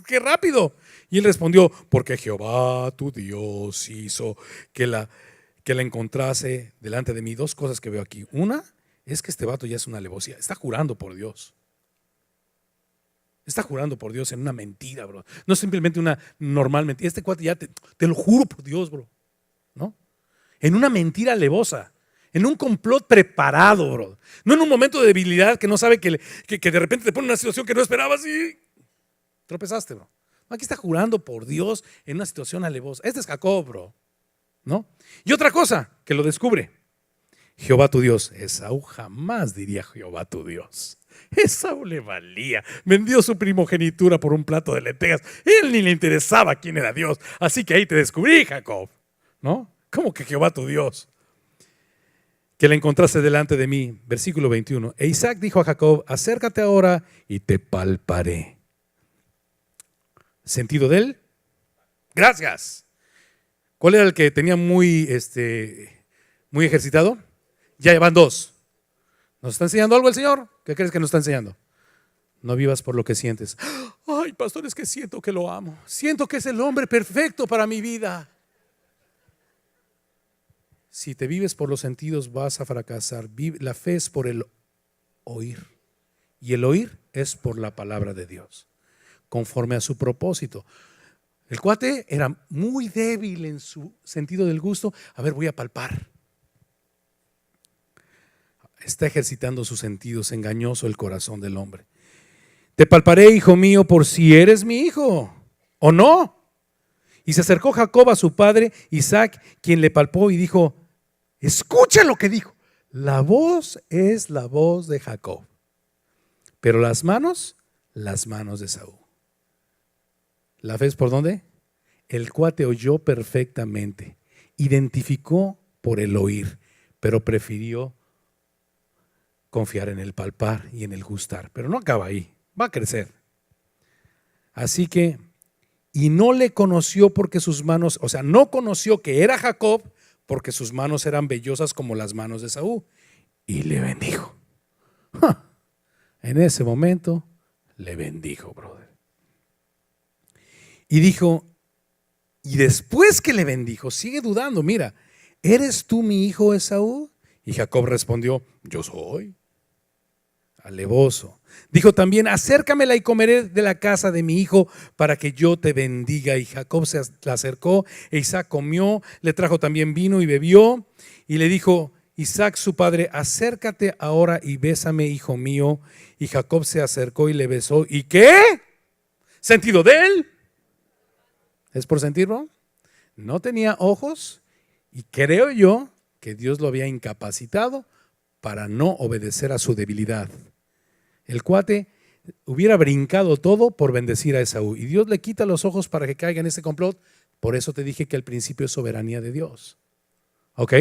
¡Qué rápido! Y él respondió: porque Jehová tu Dios hizo que la encontrase delante de mí. Dos cosas que veo aquí. Una, es que este vato ya es una alevosía. Está jurando por Dios. Está jurando por Dios en una mentira, bro. No simplemente una normal mentira. Este cuate ya te lo juro por Dios, bro. ¿No? En una mentira alevosa. En un complot preparado, bro. No en un momento de debilidad que no sabe que de repente te pone en una situación que no esperabas y tropezaste, bro. Aquí está jurando por Dios en una situación alevosa. Este es Jacob, bro. ¿No? Y otra cosa que lo descubre. Jehová tu Dios. Esaú jamás diría Jehová tu Dios. Esaú le valía. Vendió su primogenitura por un plato de lentejas. Él ni le interesaba quién era Dios. Así que ahí te descubrí, Jacob. ¿No? ¿Cómo que Jehová tu Dios? Que la encontraste delante de mí. Versículo 21. E Isaac dijo a Jacob, acércate ahora y te palparé. ¿Sentido de él? Gracias. ¿Cuál era el que tenía muy ejercitado? Ya van dos. ¿Nos está enseñando algo el Señor? ¿Qué crees que nos está enseñando? No vivas por lo que sientes. Ay, pastor, es que siento que lo amo. Siento que es el hombre perfecto para mi vida. Si te vives por los sentidos vas a fracasar. La fe es por el oír. Y el oír es por la palabra de Dios, conforme a su propósito. El cuate era muy débil en su sentido del gusto. A ver, voy a palpar. Está ejercitando sus sentidos, engañoso el corazón del hombre. Te palparé, hijo mío, por si eres mi hijo, ¿o no? Y se acercó Jacob a su padre Isaac, quien le palpó y dijo, escucha lo que dijo. La voz es la voz de Jacob, pero las manos de Esaú. ¿La fe es por dónde? El cuate oyó perfectamente, identificó por el oír, pero prefirió confiar en el palpar y en el gustar. Pero no acaba ahí, va a crecer. Así que, y no le conoció porque sus manos, o sea, no conoció que era Jacob porque sus manos eran vellosas como las manos de Esaú. Y le bendijo. En ese momento, le bendijo, brother. Y dijo, y después que le bendijo, sigue dudando, mira, ¿eres tú mi hijo Esaú? Y Jacob respondió, yo soy. Alevoso. Dijo también, acércamela y comeré de la casa de mi hijo para que yo te bendiga. Y Jacob se le acercó e Isaac comió, le trajo también vino y bebió. Y le dijo Isaac su padre, acércate ahora y bésame, hijo mío. Y Jacob se acercó y le besó. ¿Y qué? ¿Sentido de él? ¿Es por sentirlo? No tenía ojos y creo yo que Dios lo había incapacitado para no obedecer a su debilidad. El cuate hubiera brincado todo por bendecir a Esaú y Dios le quita los ojos para que caiga en ese complot. Por eso te dije que al principio es soberanía de Dios. ¿Ok?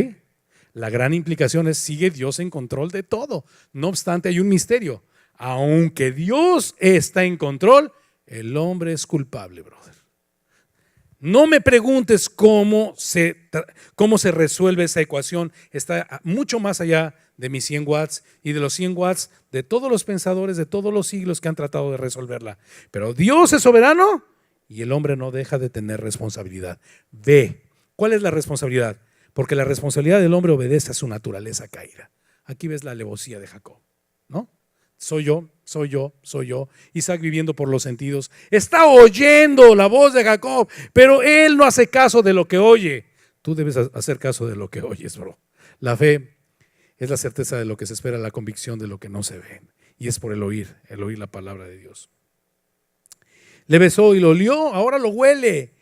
La gran implicación es, sigue Dios en control de todo. No obstante, hay un misterio. Aunque Dios está en control, el hombre es culpable, brother. No me preguntes cómo se resuelve esa ecuación. Está mucho más allá de mis 100 watts y de los 100 watts de todos los pensadores de todos los siglos que han tratado de resolverla. Pero Dios es soberano y el hombre no deja de tener responsabilidad. Ve, ¿cuál es la responsabilidad? Porque la responsabilidad del hombre obedece a su naturaleza caída. Aquí ves la alevosía de Jacob, ¿no? Soy yo. Isaac viviendo por los sentidos. Está oyendo la voz de Jacob, pero él no hace caso de lo que oye. Tú debes hacer caso de lo que oyes, bro. La fe es la certeza de lo que se espera, la convicción de lo que no se ve. Y es por el oír la palabra de Dios. Le besó y lo olió, ahora lo huele.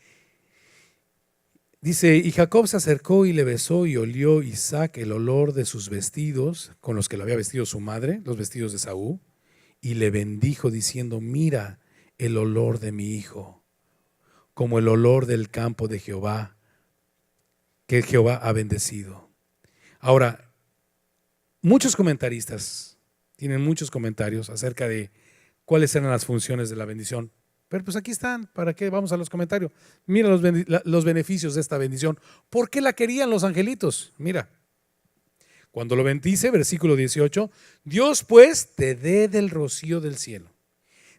Dice, y Jacob se acercó y le besó y olió Isaac el olor de sus vestidos, con los que lo había vestido su madre, los vestidos de Esaú, y le bendijo diciendo, mira el olor de mi hijo, como el olor del campo de Jehová, que Jehová ha bendecido. Ahora, muchos comentaristas tienen muchos comentarios acerca de cuáles eran las funciones de la bendición. Pero pues aquí están, ¿para qué? Vamos a los comentarios. Mira los beneficios de esta bendición. ¿Por qué la querían los angelitos? Mira, cuando lo bendice, versículo 18, Dios pues te dé del rocío del cielo,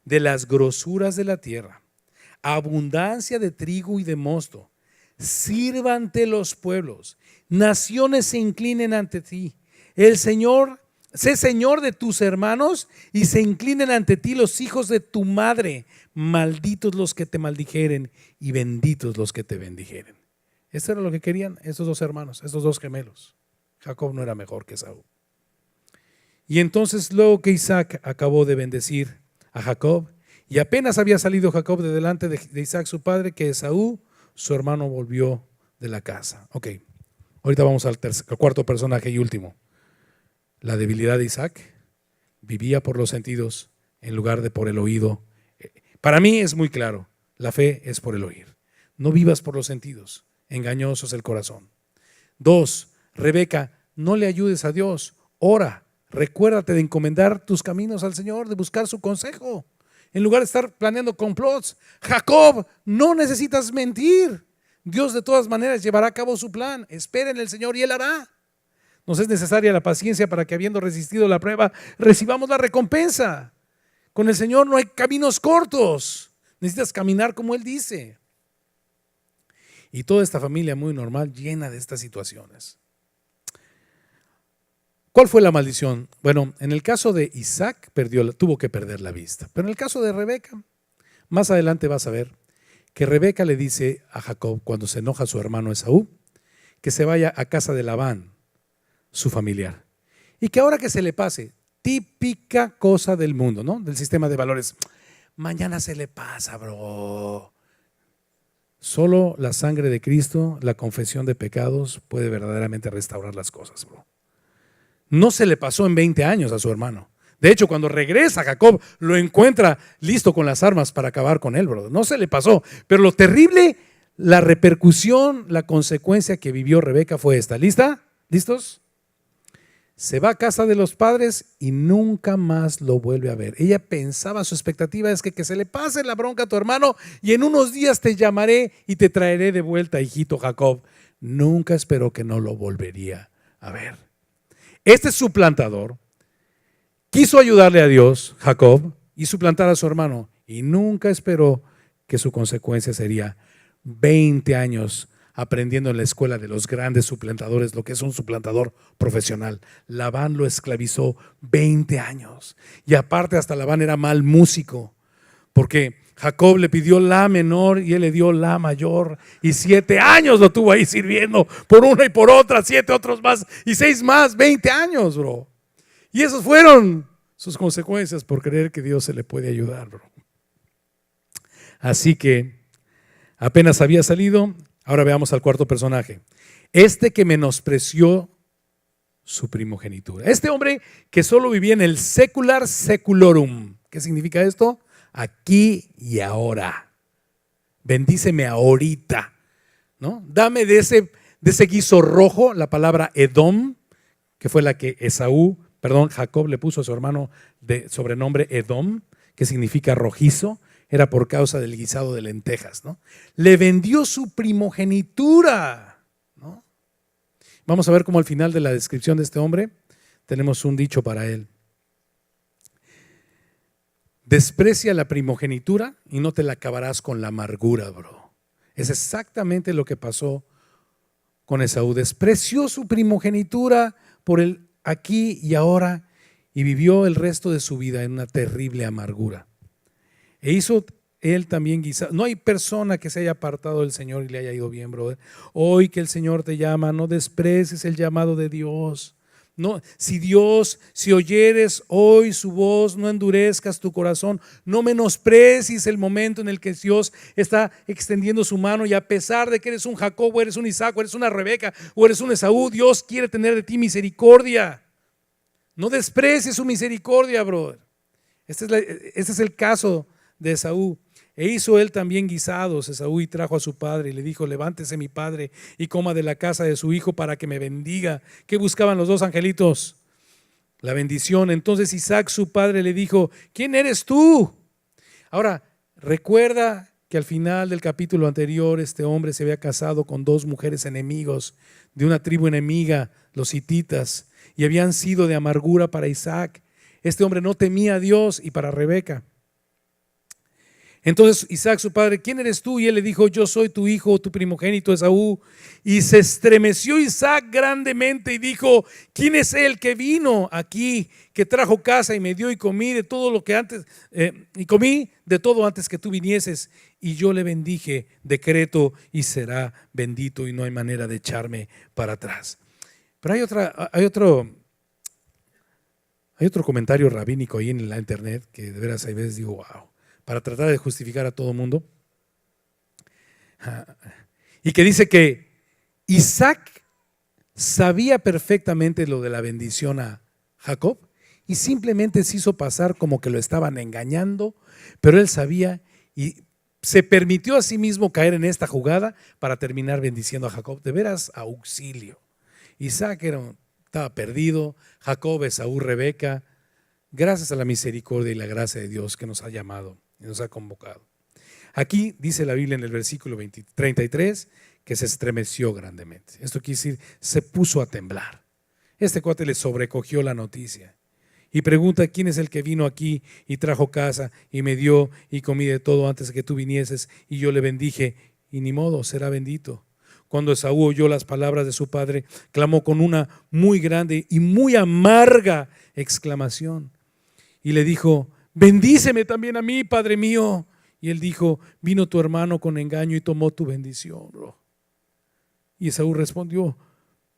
de las grosuras de la tierra, abundancia de trigo y de mosto, sírvante los pueblos, naciones se inclinen ante ti. El Señor sé señor de tus hermanos y se inclinen ante ti los hijos de tu madre. Malditos los que te maldijeren y benditos los que te bendijeren. Esto era lo que querían estos dos hermanos, estos dos gemelos. Jacob no era mejor que Esaú. Y entonces luego que Isaac acabó de bendecir a Jacob, y apenas había salido Jacob de delante de Isaac su padre, que Esaú, su hermano, volvió de la casa. Ok, ahorita vamos al cuarto personaje y último. La debilidad de Isaac: vivía por los sentidos en lugar de por el oído. Para mí es muy claro, la fe es por el oír. No vivas por los sentidos, engañoso es el corazón. 2, Rebeca, no le ayudes a Dios, ora, recuérdate de encomendar tus caminos al Señor, de buscar su consejo, en lugar de estar planeando complots. Jacob, no necesitas mentir, Dios de todas maneras llevará a cabo su plan, espera en el Señor y Él hará. Nos es necesaria la paciencia para que, habiendo resistido la prueba, recibamos la recompensa. Con el Señor no hay caminos cortos, necesitas caminar como Él dice. Y toda esta familia muy normal, llena de estas situaciones. ¿Cuál fue la maldición? Bueno, en el caso de Isaac tuvo que perder la vista. Pero en el caso de Rebeca, más adelante vas a ver que Rebeca le dice a Jacob, cuando se enoja su hermano Esaú, que se vaya a casa de Labán, su familiar. Y que ahora que se le pase, típica cosa del mundo, ¿no? Del sistema de valores. Mañana se le pasa, bro. Solo la sangre de Cristo, la confesión de pecados, puede verdaderamente restaurar las cosas, bro. No se le pasó en 20 años a su hermano. De hecho, cuando regresa Jacob, lo encuentra listo con las armas para acabar con él, bro. No se le pasó. Pero lo terrible, la repercusión, la consecuencia que vivió Rebeca fue esta. ¿Lista? ¿Listos? Se va a casa de los padres y nunca más lo vuelve a ver. Ella pensaba, su expectativa es que se le pase la bronca a tu hermano y en unos días te llamaré y te traeré de vuelta, hijito Jacob. Nunca esperó que no lo volvería a ver. Este suplantador quiso ayudarle a Dios, Jacob, y suplantar a su hermano, y nunca esperó que su consecuencia sería 20 años aprendiendo en la escuela de los grandes suplantadores lo que es un suplantador profesional. Labán lo esclavizó 20 años, y aparte hasta Labán era mal músico, porque Jacob le pidió la menor y él le dio la mayor, y 7 años lo tuvo ahí sirviendo, por una y por otra, 7 otros más, y 6 más, 20 años, bro. Y esos fueron sus consecuencias por creer que Dios se le puede ayudar, bro. Así que apenas había salido. Ahora veamos al cuarto personaje. Este que menospreció su primogenitura. Este hombre que solo vivía en el secular seculorum. ¿Qué significa esto? Aquí y ahora. Bendíceme ahorita, ¿no? Dame de ese guiso rojo, la palabra Edom, que fue la que Jacob le puso a su hermano de sobrenombre Edom, que significa rojizo. Era por causa del guisado de lentejas, ¿no? Le vendió su primogenitura, ¿no? Vamos a ver cómo al final de la descripción de este hombre tenemos un dicho para él. Desprecia la primogenitura y no te la acabarás con la amargura, bro. Es exactamente lo que pasó con Esaú. Despreció su primogenitura por el aquí y ahora y vivió el resto de su vida en una terrible amargura. E hizo él también guisado. No hay persona que se haya apartado del Señor y le haya ido bien, brother. Hoy que el Señor te llama, no desprecies el llamado de Dios. No, si oyeres hoy su voz, no endurezcas tu corazón, no menosprecies el momento en el que Dios está extendiendo su mano, y a pesar de que eres un Jacob, o eres un Isaac, o eres una Rebeca, o eres un Esaú, Dios quiere tener de ti misericordia. No desprecies su misericordia, brother. Este es el caso de Esaú. E hizo él también guisados, Esaú, y trajo a su padre y le dijo: levántese mi padre y coma de la casa de su hijo para que me bendiga. ¿Qué buscaban los dos angelitos? La bendición. Entonces Isaac, su padre, le dijo: ¿quién eres tú? Ahora, recuerda que al final del capítulo anterior este hombre se había casado con 2 mujeres enemigos de una tribu enemiga, los hititas, y habían sido de amargura para Isaac. Este hombre no temía a Dios, y para Rebeca. Entonces Isaac, su padre, ¿quién eres tú? Y él le dijo, yo soy tu hijo, tu primogénito Esaú. Y se estremeció Isaac grandemente y dijo, ¿quién es el que vino aquí, que trajo casa y me dio y comí de todo lo que antes, y comí de todo antes que tú vinieses? Y yo le bendije, decreto y será bendito, y no hay manera de echarme para atrás. Pero hay otro comentario rabínico ahí en la internet que de veras a veces digo, wow, para tratar de justificar a todo el mundo. Y que dice que Isaac sabía perfectamente lo de la bendición a Jacob y simplemente se hizo pasar como que lo estaban engañando, pero él sabía y se permitió a sí mismo caer en esta jugada para terminar bendiciendo a Jacob. De veras, auxilio. Isaac estaba perdido, Jacob, Esaú, Rebeca, gracias a la misericordia y la gracia de Dios que nos ha llamado y nos ha convocado. Aquí dice la Biblia en el versículo 33 que se estremeció grandemente. Esto quiere decir, se puso a temblar. Este cuate le sobrecogió la noticia y pregunta, ¿quién es el que vino aquí y trajo casa y me dio y comí de todo antes de que tú vinieses? Y yo le bendije, y ni modo, será bendito. Cuando Esaú oyó las palabras de su padre, clamó con una muy grande y muy amarga exclamación. Y le dijo, bendíceme también a mí, padre mío. Y él dijo, vino tu hermano con engaño y tomó tu bendición. Y Esaú respondió,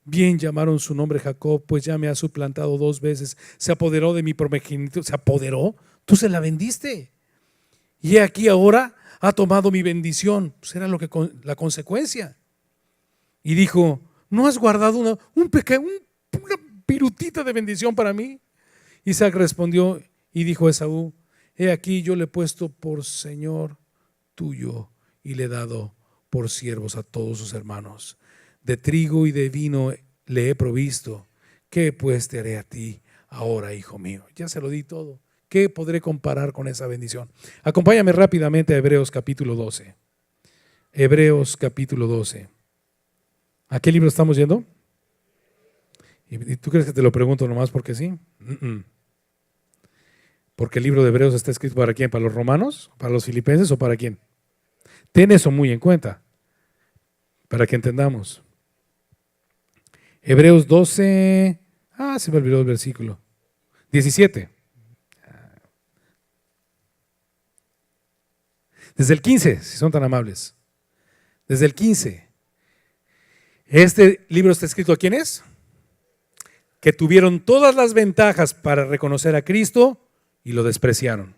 bien llamaron su nombre Jacob, pues ya me ha suplantado 2 veces. Se apoderó de mi primogénito. ¿Se apoderó? Tú se la vendiste. Y he aquí ahora ha tomado mi bendición. Pues era la consecuencia. Y dijo, ¿no has guardado una pirutita de bendición para mí? Isaac respondió y dijo a Esaú, he aquí yo le he puesto por señor tuyo y le he dado por siervos a todos sus hermanos. De trigo y de vino le he provisto. ¿Qué pues te haré a ti ahora, hijo mío? Ya se lo di todo. ¿Qué podré comparar con esa bendición? Acompáñame rápidamente a Hebreos capítulo 12. Hebreos capítulo 12. ¿A qué libro estamos yendo? ¿Y tú crees que te lo pregunto nomás porque sí? Porque el libro de Hebreos está escrito ¿para quién? ¿Para los romanos? ¿Para los filipenses o para quién? Ten eso muy en cuenta para que entendamos. Hebreos 12, se me olvidó el versículo. 17. Desde el 15, si son tan amables. Desde el 15. Este libro está escrito ¿a quiénes? Que tuvieron todas las ventajas para reconocer a Cristo y lo despreciaron.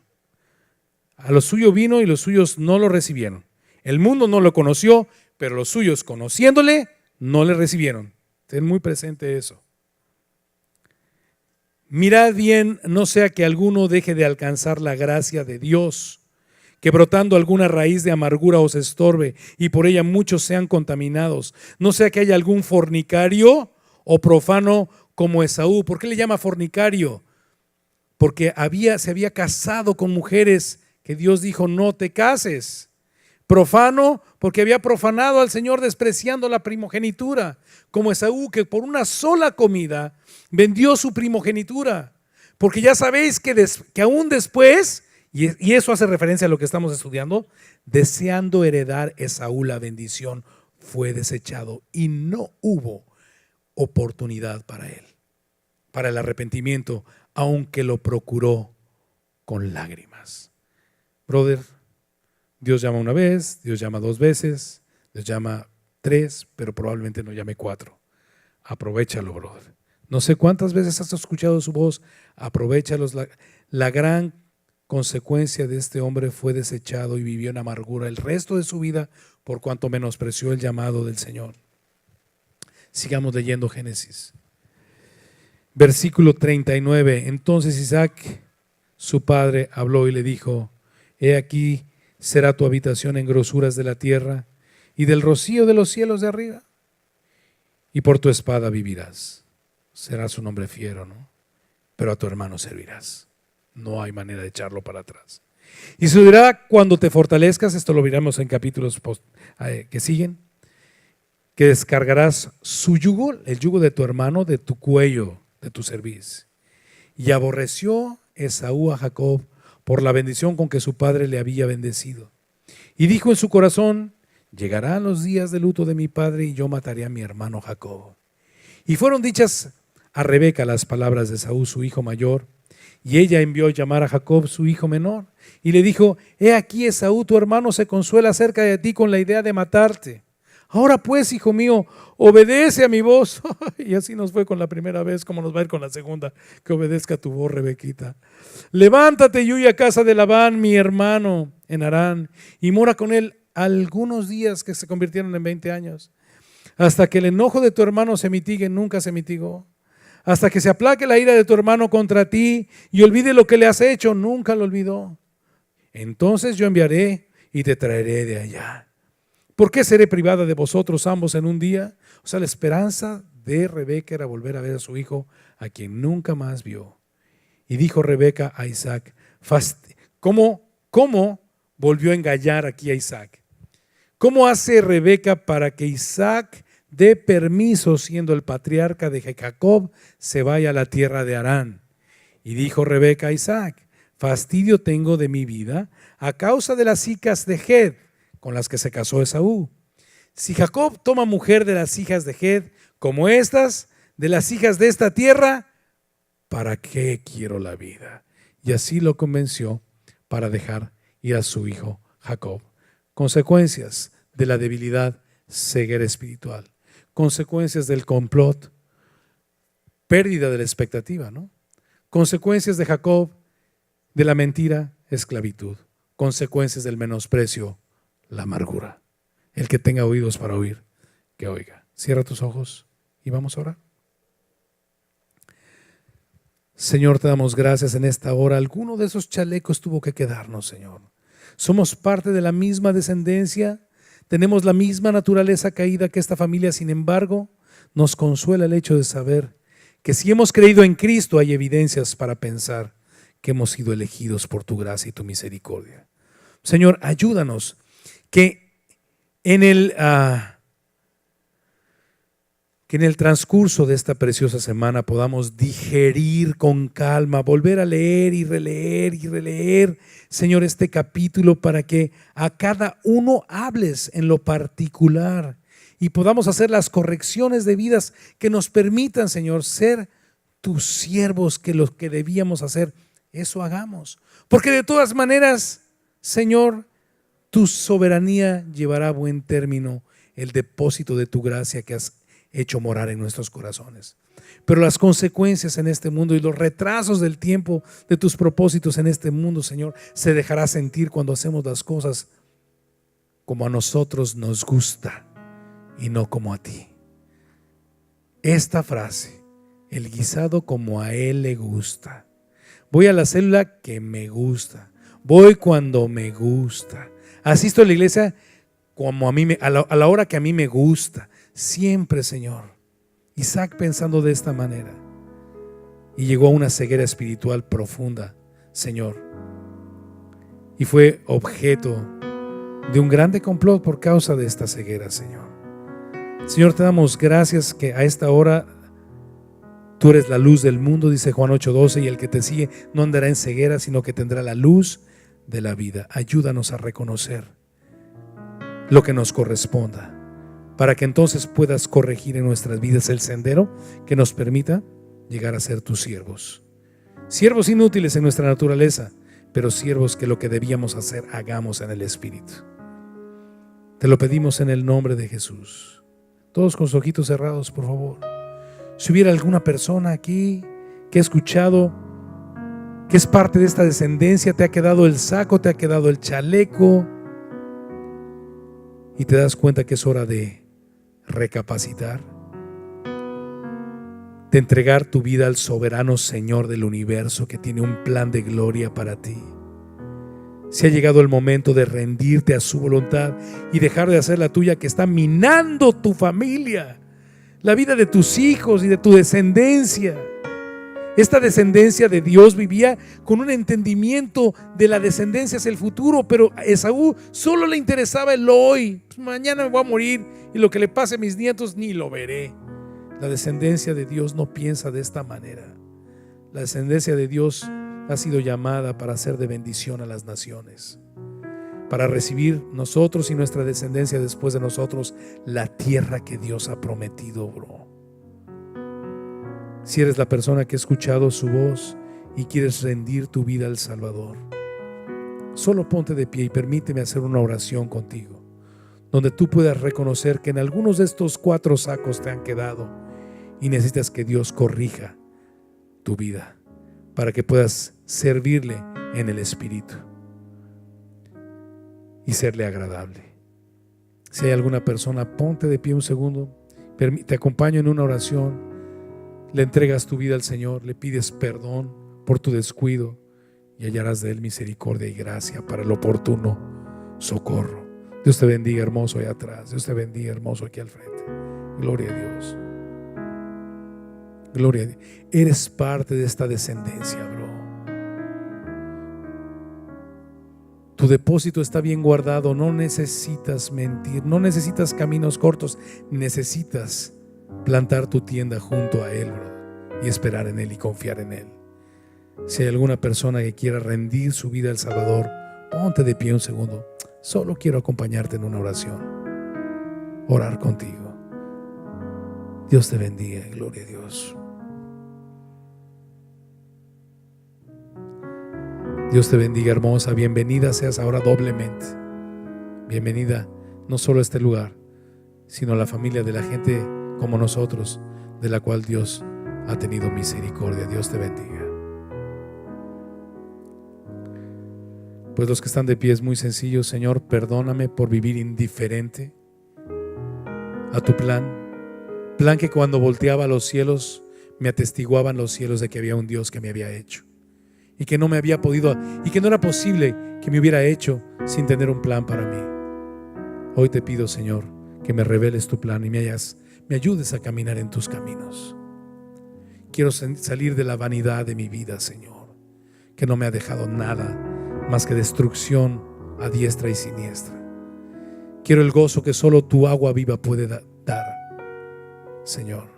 A lo suyo vino y los suyos no lo recibieron. El mundo no lo conoció, pero los suyos conociéndole no le recibieron. Ten muy presente eso. Mirad bien, no sea que alguno deje de alcanzar la gracia de Dios, que brotando alguna raíz de amargura os estorbe y por ella muchos sean contaminados. No sea que haya algún fornicario o profano como Esaú. ¿Por qué le llama fornicario? Porque se había casado con mujeres que Dios dijo no te cases. Profano porque había profanado al Señor despreciando la primogenitura, como Esaú, que por una sola comida vendió su primogenitura. Porque ya sabéis que aún después, y eso hace referencia a lo que estamos estudiando, deseando heredar Esaú la bendición, fue desechado y no hubo oportunidad para él, para el arrepentimiento, aunque lo procuró con lágrimas. Brother, Dios llama una vez, Dios llama 2 veces, Dios llama 3, pero probablemente no llame 4. Aprovéchalo, brother. No sé cuántas veces has escuchado su voz, aprovéchalos. La gran consecuencia de este hombre fue desechado y vivió en amargura el resto de su vida por cuanto menospreció el llamado del Señor. Sigamos leyendo Génesis. Versículo 39. Entonces Isaac, su padre, habló y le dijo, he aquí será tu habitación en grosuras de la tierra y del rocío de los cielos de arriba, y por tu espada vivirás. Serás un hombre fiero, ¿no? Pero a tu hermano servirás. No hay manera de echarlo para atrás. Y sucederá cuando te fortalezcas, esto lo veremos en capítulos que siguen, que descargarás su yugo, el yugo de tu hermano, de tu cuello, de tu cerviz. Y aborreció Esaú a Jacob por la bendición con que su padre le había bendecido. Y dijo en su corazón: llegarán los días de luto de mi padre y yo mataré a mi hermano Jacob. Y fueron dichas a Rebeca las palabras de Esaú, su hijo mayor, y ella envió llamar a Jacob, su hijo menor, y le dijo: he aquí, Esaú tu hermano se consuela acerca de ti con la idea de matarte. Ahora pues, hijo mío, obedece a mi voz. Y así nos fue con la primera vez, como nos va a ir con la segunda: que obedezca a tu voz, Rebequita. Levántate y huye a casa de Labán, mi hermano, en Harán, y mora con él algunos días, que se convirtieron en 20 años, hasta que el enojo de tu hermano se mitigue. Nunca se mitigó. Hasta que se aplaque la ira de tu hermano contra ti y olvide lo que le has hecho. Nunca lo olvidó. Entonces yo enviaré y te traeré de allá. ¿Por qué seré privada de vosotros ambos en un día? O sea, la esperanza de Rebeca era volver a ver a su hijo, a quien nunca más vio. Y dijo Rebeca a Isaac: ¿Cómo volvió a engañar aquí a Isaac? ¿Cómo hace Rebeca para que Isaac dé permiso, siendo el patriarca de Jacob, se vaya a la tierra de Harán? Y dijo Rebeca a Isaac: fastidio tengo de mi vida a causa de las hijas de Ged, con las que se casó Esaú. Si Jacob toma mujer de las hijas de Ged, como estas, de las hijas de esta tierra, ¿para qué quiero la vida? Y así lo convenció para dejar ir a su hijo Jacob. Consecuencias de la debilidad, ceguera espiritual. Consecuencias del complot, pérdida de la expectativa, ¿no? Consecuencias de Jacob, de la mentira, esclavitud. Consecuencias del menosprecio, la amargura. El que tenga oídos para oír, que oiga. Cierra tus ojos y vamos a orar. Señor, te damos gracias en esta hora. Alguno de esos chalecos tuvo que quedarnos, Señor. Somos parte de la misma descendencia, tenemos la misma naturaleza caída que esta familia. Sin embargo, nos consuela el hecho de saber que si hemos creído en Cristo, hay evidencias para pensar que hemos sido elegidos por tu gracia y tu misericordia. Señor, ayúdanos que en el transcurso de esta preciosa semana podamos digerir con calma, volver a leer y releer, Señor, este capítulo, para que a cada uno hables en lo particular y podamos hacer las correcciones debidas que nos permitan, Señor, ser tus siervos, que lo que debíamos hacer, eso hagamos. Porque de todas maneras, Señor, tu soberanía llevará a buen término el depósito de tu gracia que has hecho morar en nuestros corazones. Pero las consecuencias en este mundo y los retrasos del tiempo de tus propósitos en este mundo, Señor, se dejará sentir cuando hacemos las cosas como a nosotros nos gusta y no como a ti. Esta frase, el guisado como a él le gusta. Voy a la célula que me gusta. Voy cuando me gusta. Asisto a la iglesia como a la hora que a mí me gusta. Siempre, Señor. Isaac pensando de esta manera, y llegó a una ceguera espiritual profunda, Señor, y fue objeto de un grande complot por causa de esta ceguera, Señor. Señor, te damos gracias que a esta hora tú eres la luz del mundo, dice Juan 8:12, y el que te sigue no andará en ceguera, sino que tendrá la luz de la vida. Ayúdanos a reconocer lo que nos corresponda, para que entonces puedas corregir en nuestras vidas el sendero que nos permita llegar a ser tus siervos. Siervos inútiles en nuestra naturaleza, pero siervos que lo que debíamos hacer, hagamos en el Espíritu. Te lo pedimos en el nombre de Jesús. Todos con sus ojitos cerrados, por favor. Si hubiera alguna persona aquí que ha escuchado que es parte de esta descendencia, te ha quedado el saco, te ha quedado el chaleco, y te das cuenta que es hora de recapacitar, de entregar tu vida al soberano Señor del universo, que tiene un plan de gloria para ti. Si ha llegado el momento de rendirte a su voluntad y dejar de hacer la tuya, que está minando tu familia, la vida de tus hijos y de tu descendencia. Esta descendencia de Dios vivía con un entendimiento de la descendencia hacia el futuro, pero a Esaú solo le interesaba el hoy. Pues mañana me voy a morir y lo que le pase a mis nietos ni lo veré. La descendencia de Dios no piensa de esta manera. La descendencia de Dios ha sido llamada para ser de bendición a las naciones, para recibir nosotros y nuestra descendencia después de nosotros la tierra que Dios ha prometido, bro. Si eres la persona que ha escuchado su voz y quieres rendir tu vida al Salvador, solo ponte de pie y permíteme hacer una oración contigo, donde tú puedas reconocer que en algunos de estos 4 sacos te han quedado y necesitas que Dios corrija tu vida para que puedas servirle en el Espíritu y serle agradable. Si hay alguna persona, ponte de pie un segundo, te acompaño en una oración, le entregas tu vida al Señor, le pides perdón por tu descuido y hallarás de Él misericordia y gracia para el oportuno socorro. Dios te bendiga, hermoso, allá atrás. Dios te bendiga, hermoso, aquí al frente. Gloria a Dios. Gloria a Dios. Eres parte de esta descendencia, bro. Tu depósito está bien guardado. No necesitas mentir. No necesitas caminos cortos. Necesitas plantar tu tienda junto a Él, bro, y esperar en Él y confiar en Él. Si hay alguna persona que quiera rendir su vida al Salvador, ponte de pie un segundo. Solo quiero acompañarte en una oración, orar contigo. Dios te bendiga, gloria a Dios. Dios te bendiga, hermosa. Bienvenida seas ahora doblemente. Bienvenida no solo a este lugar, sino a la familia de la gente como nosotros, de la cual Dios ha tenido misericordia. Dios te bendiga. Pues los que están de pie, es muy sencillo. Señor, perdóname por vivir indiferente a tu plan que cuando volteaba a los cielos me atestiguaban los cielos de que había un Dios que me había hecho y que no me había podido, y que no era posible que me hubiera hecho sin tener un plan para mí. Hoy te pido, Señor, que me reveles tu plan y me ayudes a caminar en tus caminos. Quiero salir de la vanidad de mi vida, Señor, que no me ha dejado nada más que destrucción a diestra y siniestra. Quiero el gozo que solo tu agua viva puede dar. Señor,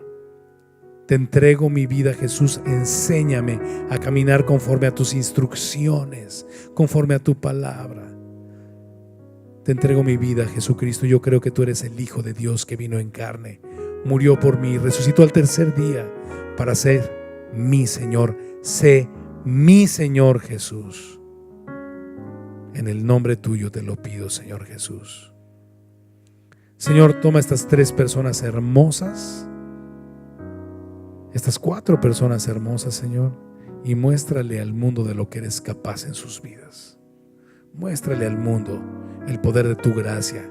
te entrego mi vida, Jesús. Enséñame a caminar conforme a tus instrucciones, conforme a tu palabra. Te entrego mi vida, Jesucristo. Yo creo que tú eres el Hijo de Dios que vino en carne, murió por mí, resucitó al tercer día para ser mi Señor. Sé mi Señor, Jesús. En el nombre tuyo te lo pido, Señor Jesús. Señor, toma estas 3 personas hermosas, estas 4 personas hermosas, Señor, y muéstrale al mundo de lo que eres capaz en sus vidas. Muéstrale al mundo el poder de tu gracia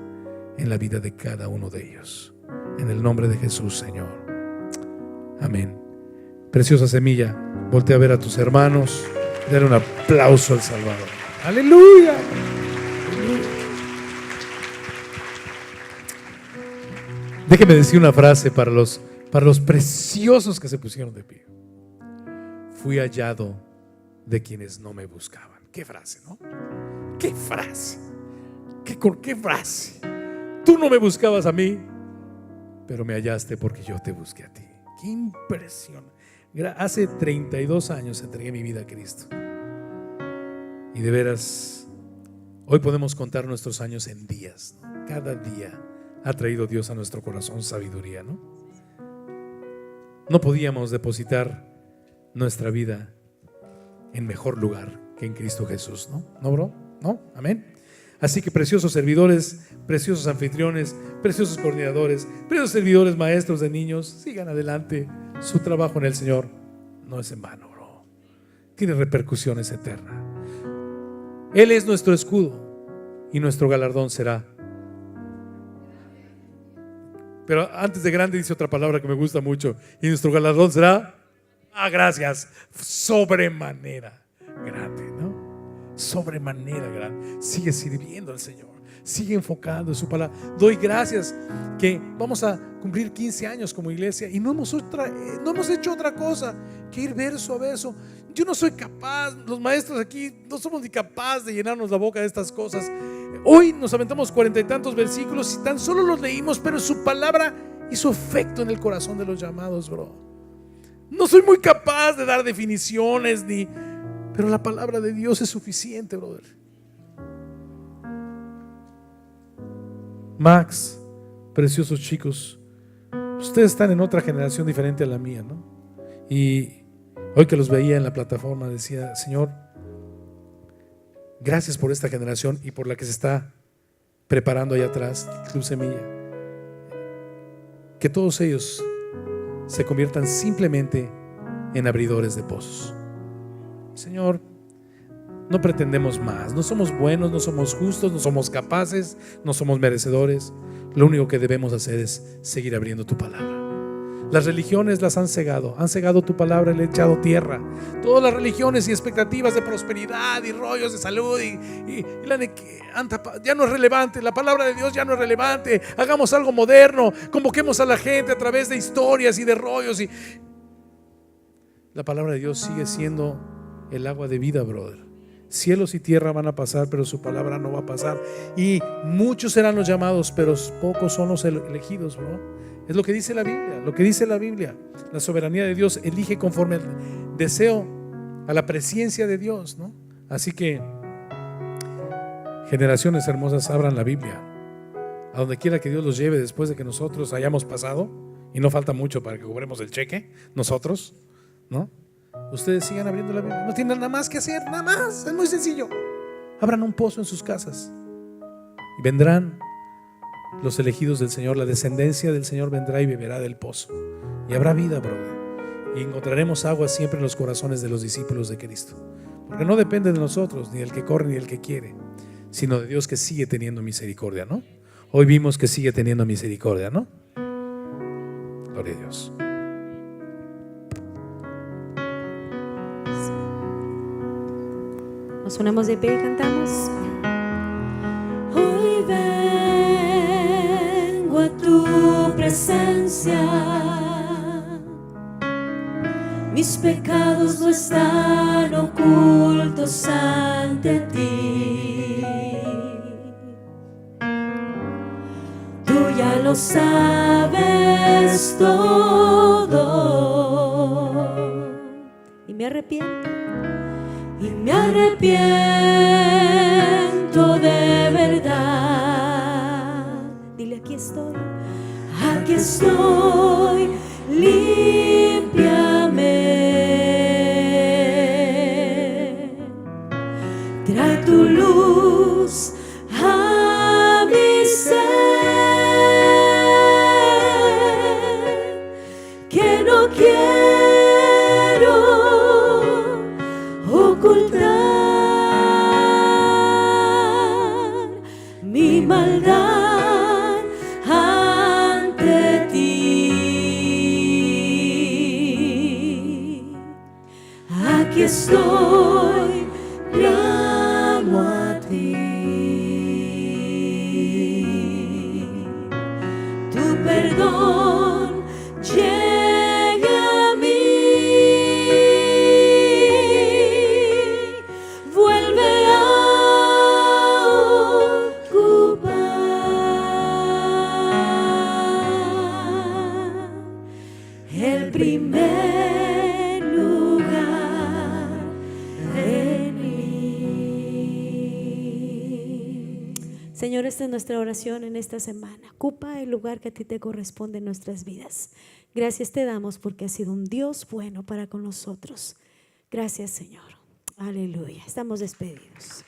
en la vida de cada uno de ellos. En el nombre de Jesús, Señor. Amén. Preciosa semilla, voltea a ver a tus hermanos, dale un aplauso al Salvador. ¡Aleluya! Déjeme decir una frase para los preciosos que se pusieron de pie. Fui hallado de quienes no me buscaban. Qué frase, ¿no? Qué frase. ¿Qué frase? Tú no me buscabas a mí, pero me hallaste porque yo te busqué a ti. Qué impresión. Hace 32 años entregué mi vida a Cristo. Y de veras, hoy podemos contar nuestros años en días, ¿no? Cada día ha traído Dios a nuestro corazón sabiduría, ¿no? No podíamos depositar nuestra vida en mejor lugar que en Cristo Jesús, ¿no? ¿No, bro? ¿No? Amén. Así que preciosos servidores, preciosos anfitriones, preciosos coordinadores, preciosos servidores, maestros de niños, sigan adelante. Su trabajo en el Señor no es en vano, bro. Tiene repercusiones eternas. Él es nuestro escudo y nuestro galardón será. Pero antes de grande dice otra palabra que me gusta mucho. Y nuestro galardón será, gracias, sobremanera grande, ¿no? Sobremanera grande. Sigue sirviendo al Señor, sigue enfocado en su palabra. Doy gracias que vamos a cumplir 15 años como iglesia y no hemos hecho otra cosa que ir verso a verso. Yo no soy capaz, los maestros aquí no somos ni capaces de llenarnos la boca de estas cosas. Hoy nos aventamos 40 y tantos versículos y tan solo los leímos, pero su palabra hizo efecto en el corazón de los llamados, bro. No soy muy capaz de dar definiciones Pero la palabra de Dios es suficiente, brother. Max, preciosos chicos, ustedes están en otra generación diferente a la mía, ¿no? Y hoy que los veía en la plataforma decía: Señor, gracias por esta generación y por la que se está preparando allá atrás, Club Semilla. Que todos ellos se conviertan simplemente en abridores de pozos. Señor, no pretendemos más, no somos buenos, no somos justos, no somos capaces, no somos merecedores. Lo único que debemos hacer es seguir abriendo tu palabra. Las religiones las han cegado tu palabra y le han echado tierra. Todas las religiones y expectativas de prosperidad y rollos de salud ya no es relevante. La palabra de Dios ya no es relevante. Hagamos algo moderno, convoquemos a la gente a través de historias y de rollos. La palabra de Dios sigue siendo el agua de vida, brother. Cielos y tierra van a pasar, pero su palabra no va a pasar. Y muchos serán los llamados, pero pocos son los elegidos, bro. Es lo que dice la Biblia, lo que dice la Biblia. La soberanía de Dios elige conforme al deseo, a la presencia de Dios, ¿no? Así que, generaciones hermosas, abran la Biblia a donde quiera que Dios los lleve después de que nosotros hayamos pasado. Y no falta mucho para que cobremos el cheque, nosotros, ¿no? Ustedes sigan abriendo la Biblia. No tienen nada más que hacer, nada más. Es muy sencillo. Abran un pozo en sus casas y vendrán los elegidos del Señor. La descendencia del Señor vendrá y beberá del pozo. Y habrá vida, brother. Y encontraremos agua siempre en los corazones de los discípulos de Cristo. Porque no depende de nosotros, ni del que corre ni del que quiere, sino de Dios que sigue teniendo misericordia, ¿no? Hoy vimos que sigue teniendo misericordia, ¿no? Gloria a Dios. Nos ponemos de pie y cantamos. Hoy vengo a tu presencia, mis pecados no están ocultos ante ti. Tú ya lo sabes todo Y me arrepiento. y me arrepiento de verdad. Dile: aquí estoy. Aquí estoy, límpiame. Trae tu luz a mi ser, que no quiero ocultar mi maldad ante ti. Aquí estoy, clamo a ti. Tu perdón llega a mí. Vuelve a ocupar el primer lugar en mí. Señor, esta es nuestra oración en esta semana. Ocupa el lugar que a ti te corresponde en nuestras vidas. Gracias te damos porque has sido un Dios bueno para con nosotros. Gracias, Señor. Aleluya. Estamos despedidos.